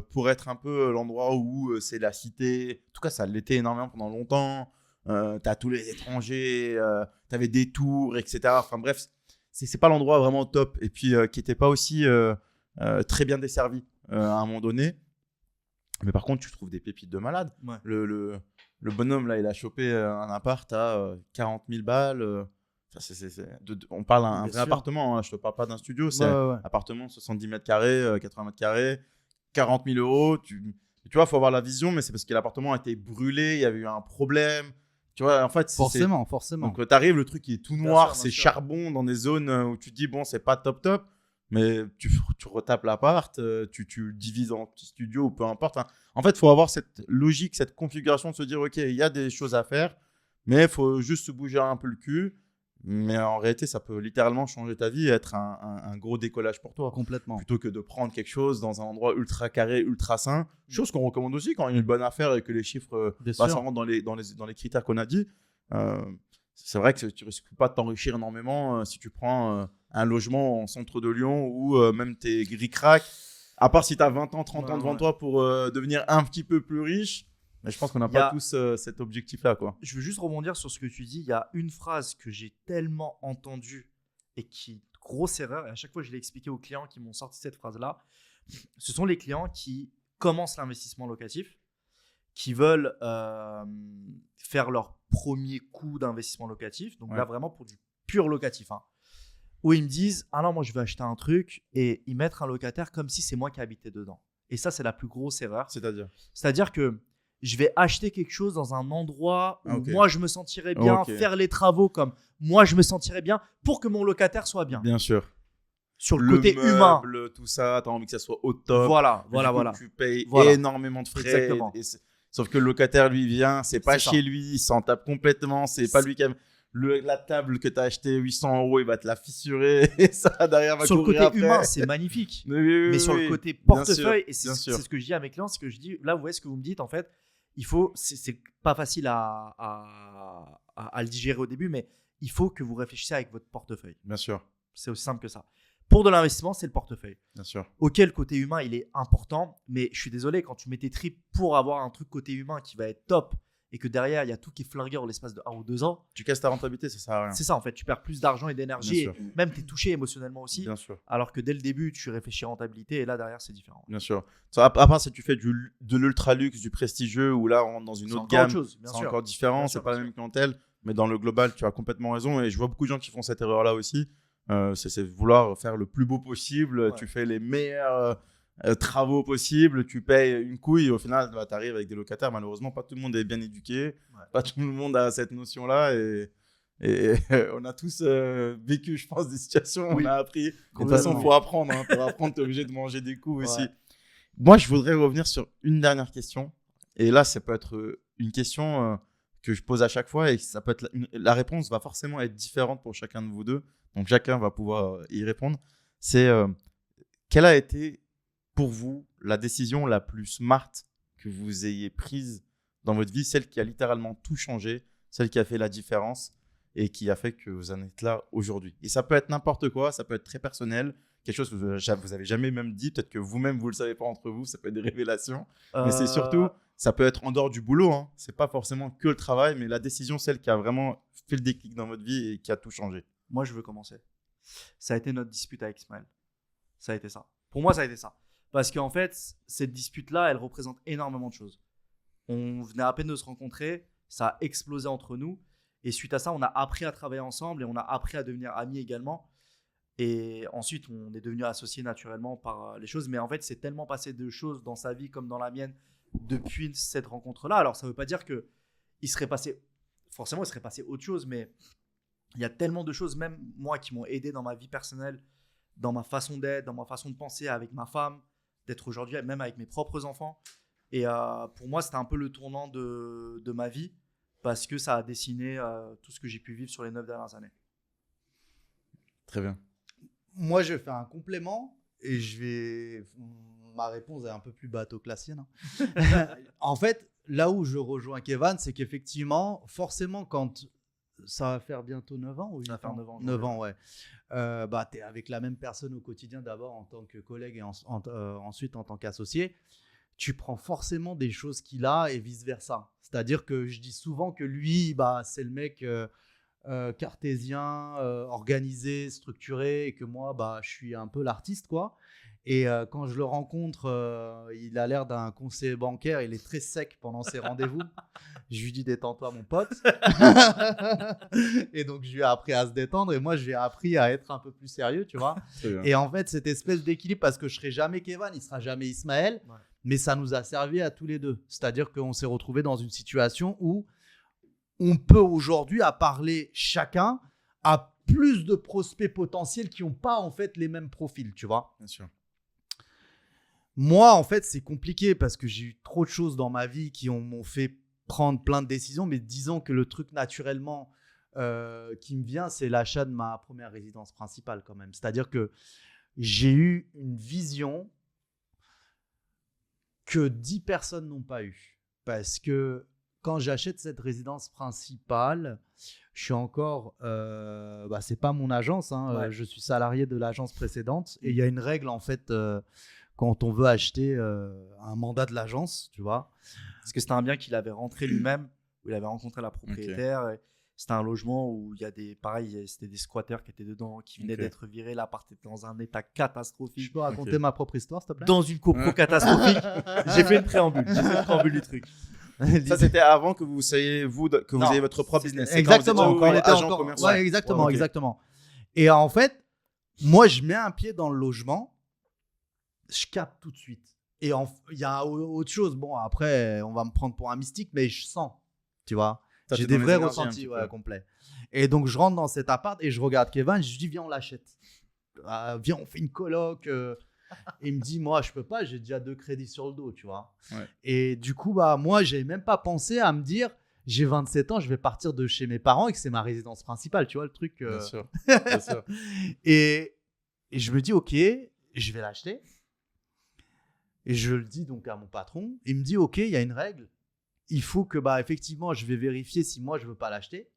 pour être un peu l'endroit où c'est la cité. En tout cas, ça l'était énormément pendant longtemps. Tu as tous les étrangers, tu avais des tours, etc. Enfin bref, c'est pas l'endroit vraiment top. Et puis, qui n'était pas aussi très bien desservi à un moment donné. Mais par contre, tu trouves des pépites de malade.
Ouais.
Le bonhomme, là, il a chopé un appart à 40 000 balles. On parle d'un
Bien
vrai
sûr.
appartement. Hein, je ne te parle pas d'un studio. C'est
Ouais,
un
ouais.
appartement 70 mètres carrés, 80 mètres carrés, 40 000 euros. Tu vois, il faut avoir la vision, mais c'est parce que l'appartement a été brûlé, il y avait eu un problème. Tu vois, en fait,
Forcément.
Donc, tu arrives, le truc il est tout
Bien
noir,
sûr,
c'est
bien sûr.
charbon dans des zones où tu te dis, bon, c'est pas top. Mais tu retapes l'appart, tu le divises en petits studios ou peu importe. Enfin, en fait, il faut avoir cette logique, cette configuration de se dire, OK, il y a des choses à faire, mais il faut juste se bouger un peu le cul. Mais en réalité, ça peut littéralement changer ta vie et être un gros décollage pour toi.
Complètement.
Plutôt que de prendre quelque chose dans un endroit ultra carré, ultra sain. Chose qu'on recommande aussi quand il y a une bonne affaire et que les chiffres
Bien
ça
sûr.
rentre dans les critères qu'on a dit. C'est vrai que tu risques pas de t'enrichir énormément si tu prends un logement en centre de Lyon ou même tes gris-crac. À part si tu as 20 ans, 30 ans devant toi pour devenir un petit peu plus riche. Mais je pense qu'on n'a pas tous cet objectif-là, quoi.
Je veux juste rebondir sur ce que tu dis. Il y a une phrase que j'ai tellement entendue et qui, grosse erreur, et à chaque fois je l'ai expliqué aux clients qui m'ont sorti cette phrase-là. Ce sont les clients qui commencent l'investissement locatif, qui veulent faire leur premier coup d'investissement locatif. Donc là, vraiment pour du pur locatif. Hein, où ils me disent, ah non, moi je vais acheter un truc et y mettre un locataire comme si c'est moi qui habitais dedans. Et ça, c'est la plus grosse erreur. C'est-à-dire que je vais acheter quelque chose dans un endroit où moi je me sentirais bien, faire les travaux comme moi je me sentirais bien pour que mon locataire soit bien.
Bien sûr.
Sur le côté humain.
Tout ça, tu as envie que ça soit au top.
Voilà.
Tu payes énormément de frais.
Exactement.
Sauf que le locataire, lui, vient, c'est pas
C'est
chez
ça.
lui, il s'en tape complètement, c'est pas lui qui a... la table que tu as acheté 800 €, il va te la fissurer et ça, derrière, va
sur le
courir
côté
après.
humain, c'est magnifique. Mais sur le côté
Bien
portefeuille, et c'est
bien sûr.
ce que je dis à mes clients, c'est que je dis, là, vous voyez ce que vous me dites, en fait, c'est pas facile à le digérer au début, mais il faut que vous réfléchissiez avec votre portefeuille.
Bien sûr,
C'est aussi simple que ça. Pour de l'investissement, c'est le portefeuille.
bien sûr.
Ok, le côté humain, il est important, mais je suis désolé, quand tu mets tes tripes pour avoir un truc côté humain qui va être top et que derrière, il y a tout qui est flingué en l'espace de 1 ou 2 ans,
Tu casses ta rentabilité, ça sert à rien.
c'est ça en fait. Tu perds plus d'argent et d'énergie.
Bien
Et même, tu es touché émotionnellement aussi.
Bien sûr.
Alors que dès le début, tu réfléchis rentabilité et là, derrière, c'est différent.
Bien sûr. À part si tu fais de l'ultra luxe, du prestigieux, ou là on rentre dans une
C'est
autre
encore
gamme,
autre chose, bien
c'est
sûr.
encore différent,
Bien
c'est
sûr,
pas la
bien
même clientèle. Mais dans le global, tu as complètement raison. Et je vois beaucoup de gens qui font cette erreur-là aussi. C'est vouloir faire le plus beau possible.
Ouais.
Tu fais les meilleurs travaux possibles. Tu payes une couille. Et au final, tu arrives avec des locataires. Malheureusement, pas tout le monde est bien éduqué.
Ouais.
Pas tout le monde a cette notion-là. Et on a tous vécu, je pense, des situations où
Oui.
on a appris. De toute
Complètement.
façon, il faut apprendre. Hein. Pour apprendre, tu es obligé de manger des coups aussi.
Ouais.
Moi, je voudrais revenir sur une dernière question. Et là, ça peut être une question que je pose à chaque fois. Et ça peut être la réponse va forcément être différente pour chacun de vous deux. Donc, chacun va pouvoir y répondre. C'est quelle a été pour vous la décision la plus smart que vous ayez prise dans votre vie, celle qui a littéralement tout changé, celle qui a fait la différence et qui a fait que vous en êtes là aujourd'hui. Et ça peut être n'importe quoi, ça peut être très personnel, quelque chose que vous avez jamais même dit, peut-être que vous-même vous le savez pas entre vous, ça peut être des révélations, mais c'est surtout, ça peut être en dehors du boulot, hein. C'est pas forcément que le travail, mais la décision, celle qui a vraiment fait le déclic dans votre vie et qui a tout changé.
Moi, je veux commencer. Ça a été notre dispute avec Ismaël. Ça a été ça. Pour moi, ça a été ça. Parce qu'en fait, cette dispute-là, elle représente énormément de choses. On venait à peine de se rencontrer, ça a explosé entre nous. Et suite à ça, on a appris à travailler ensemble et on a appris à devenir amis également. Et ensuite, on est devenus associés naturellement par les choses. Mais en fait, c'est tellement passé de choses dans sa vie comme dans la mienne depuis cette rencontre-là. Alors, ça ne veut pas dire qu'il serait passé, forcément, il serait passé autre chose, mais il y a tellement de choses, même moi, qui m'ont aidé dans ma vie personnelle, dans ma façon d'être, dans ma façon de penser avec ma femme, d'être aujourd'hui, même avec mes propres enfants. Et pour moi, c'était un peu le tournant de ma vie parce que ça a dessiné tout ce que j'ai pu vivre sur les 9 dernières années.
Très bien.
Moi, je vais faire un complément et ma réponse est un peu plus bateau que la sienne. En fait, là où je rejoins Kevin, c'est qu'effectivement, forcément, quand ça va faire bientôt 9 ans ou
Ça va faire 9 ans.
9 ans, ouais. Tu es avec la même personne au quotidien, d'abord en tant que collègue et ensuite en tant qu'associé. Tu prends forcément des choses qu'il a et vice-versa. C'est-à-dire que je dis souvent que lui, c'est le mec cartésien, organisé, structuré, et que moi, je suis un peu l'artiste, quoi. Et quand je le rencontre, il a l'air d'un conseiller bancaire, il est très sec pendant ses rendez-vous. Je lui dis détends-toi mon pote. Et donc je lui ai appris à se détendre et moi je lui ai appris à être un peu plus sérieux, tu vois. Et en fait cette espèce d'équilibre, parce que je serai jamais Kevin, il sera jamais Ismaël, ouais. Mais ça nous a servi à tous les deux. C'est-à-dire qu'on s'est retrouvés dans une situation où on peut aujourd'hui à parler chacun à plus de prospects potentiels qui n'ont pas en fait les mêmes profils, tu vois.
Bien sûr.
Moi, en fait, c'est compliqué parce que j'ai eu trop de choses dans ma vie qui m'ont fait prendre plein de décisions. Mais disons que le truc naturellement qui me vient, c'est l'achat de ma première résidence principale quand même. C'est-à-dire que j'ai eu une vision que 10 personnes n'ont pas eu. Parce que quand j'achète cette résidence principale, je suis encore... c'est pas mon agence, hein, ouais. Je suis salarié de l'agence précédente. Et il y a une règle, en fait... quand on veut acheter un mandat de l'agence, tu vois.
Parce que c'était un bien qu'il avait rentré lui-même, où il avait rencontré la propriétaire. Okay. C'était un logement où il y a c'était des squatteurs qui étaient dedans, qui venaient d'être virés. L'appart était dans un état catastrophique.
Je peux raconter ma propre histoire, s'il te plaît?
Dans une copro catastrophique. J'ai fait une préambule. Du truc.
Ça, c'était avant que vous soyez, que vous ayez votre propre business.
Exactement.
Quand on était encore commercial.
Ouais, exactement, okay. Exactement. Et en fait, moi, je mets un pied dans le logement. Je capte tout de suite. Et il y a autre chose. Bon, après, on va me prendre pour un mystique, mais je sens, tu vois. J'ai des vrais ressentis complets. Et donc, je rentre dans cet appart et je regarde Kevin. Je lui dis, viens, on l'achète. Viens, on fait une coloc. Il me dit, moi, je peux pas. J'ai déjà 2 crédits sur le dos, tu vois. Ouais. Et du coup, moi, j'ai même pas pensé à me dire, j'ai 27 ans, je vais partir de chez mes parents et que c'est ma résidence principale, tu vois, le truc.
Bien sûr. Bien sûr.
Et je me dis, OK, je vais l'acheter. Et je le dis donc à mon patron. Il me dit, OK, il y a une règle. Il faut que, effectivement, je vais vérifier si moi, je ne veux pas l'acheter.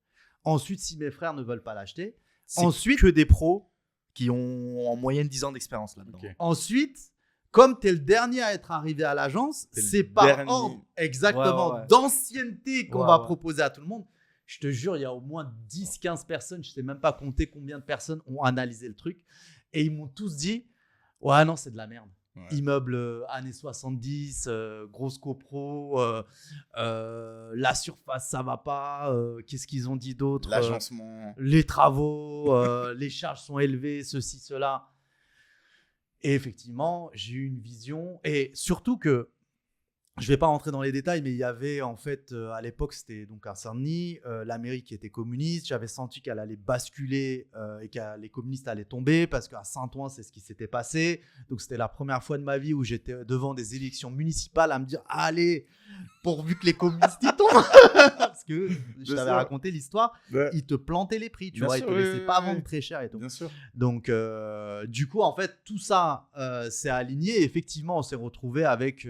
Ensuite, si mes frères ne veulent pas l'acheter.
Ensuite, que des pros qui ont en moyenne 10 ans d'expérience là-dedans. Okay.
Ensuite, comme tu es le dernier à être arrivé à l'agence,
T'es le
c'est par
dernier.
ordre exactement
Ouais.
d'ancienneté qu'on
Ouais,
va
ouais.
proposer à tout le monde. Je te jure, il y a au moins 10-15 personnes, je ne sais même pas compter combien de personnes ont analysé le truc. Et ils m'ont tous dit, ouais, non, c'est de la merde.
Ouais.
Immeuble années 70, grosse copro, la surface, ça va pas. Qu'est-ce qu'ils ont dit d'autre?
L'agencement.
Les travaux, les charges sont élevées, ceci, cela. Et effectivement, j'ai eu une vision. Et surtout que, je ne vais pas rentrer dans les détails, mais il y avait en fait, à l'époque, c'était donc à Saint-Denis, l'Amérique qui était communiste. J'avais senti qu'elle allait basculer et que les communistes allaient tomber parce qu'à Saint-Ouen, c'est ce qui s'était passé. Donc, c'était la première fois de ma vie où j'étais devant des élections municipales à me dire, allez, pourvu que les communistes y tombent. Parce que je
Bien
t'avais
sûr.
raconté l'histoire,
Ouais.
ils te plantaient les prix, tu
Bien
vois,
sûr,
ils te
oui,
laissaient
oui,
pas
oui.
vendre très cher et tout.
Bien sûr.
Donc, du coup, en fait, tout ça s'est aligné. Et effectivement, on s'est retrouvé avec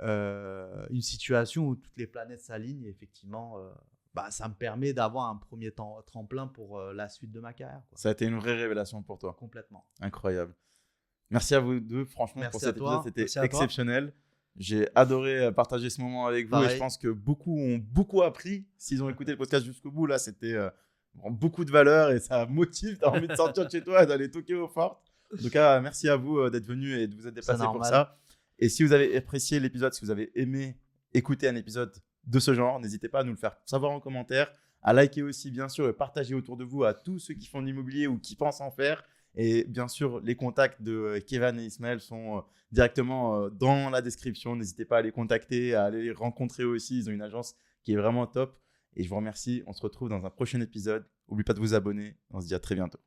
une situation où toutes les planètes s'alignent. Et effectivement, ça me permet d'avoir un premier tremplin pour la suite de ma carrière, quoi.
Ça a été une vraie révélation pour toi.
Complètement.
Incroyable. Merci à vous deux, franchement,
Merci
pour cet
à toi.
épisode. C'était
Merci à toi.
exceptionnel. J'ai adoré partager ce moment avec vous et
Pareil.
je pense que beaucoup ont beaucoup appris. S'ils ont écouté le podcast jusqu'au bout, là, c'était beaucoup de valeur et ça motive. Tu as envie de sortir de chez toi et d'aller toquer aux portes. En tout cas, merci à vous d'être venus et de vous être déplacés pour
normal.
ça. Et si vous avez apprécié l'épisode, si vous avez aimé écouter un épisode de ce genre, n'hésitez pas à nous le faire savoir en commentaire, à liker aussi, bien sûr, et partager autour de vous à tous ceux qui font de l'immobilier ou qui pensent en faire. Et bien sûr, les contacts de Kevin et Ismaël sont directement dans la description. N'hésitez pas à les contacter, à aller les rencontrer aussi. Ils ont une agence qui est vraiment top. Et je vous remercie. On se retrouve dans un prochain épisode. N'oubliez pas de vous abonner. On se dit à très bientôt.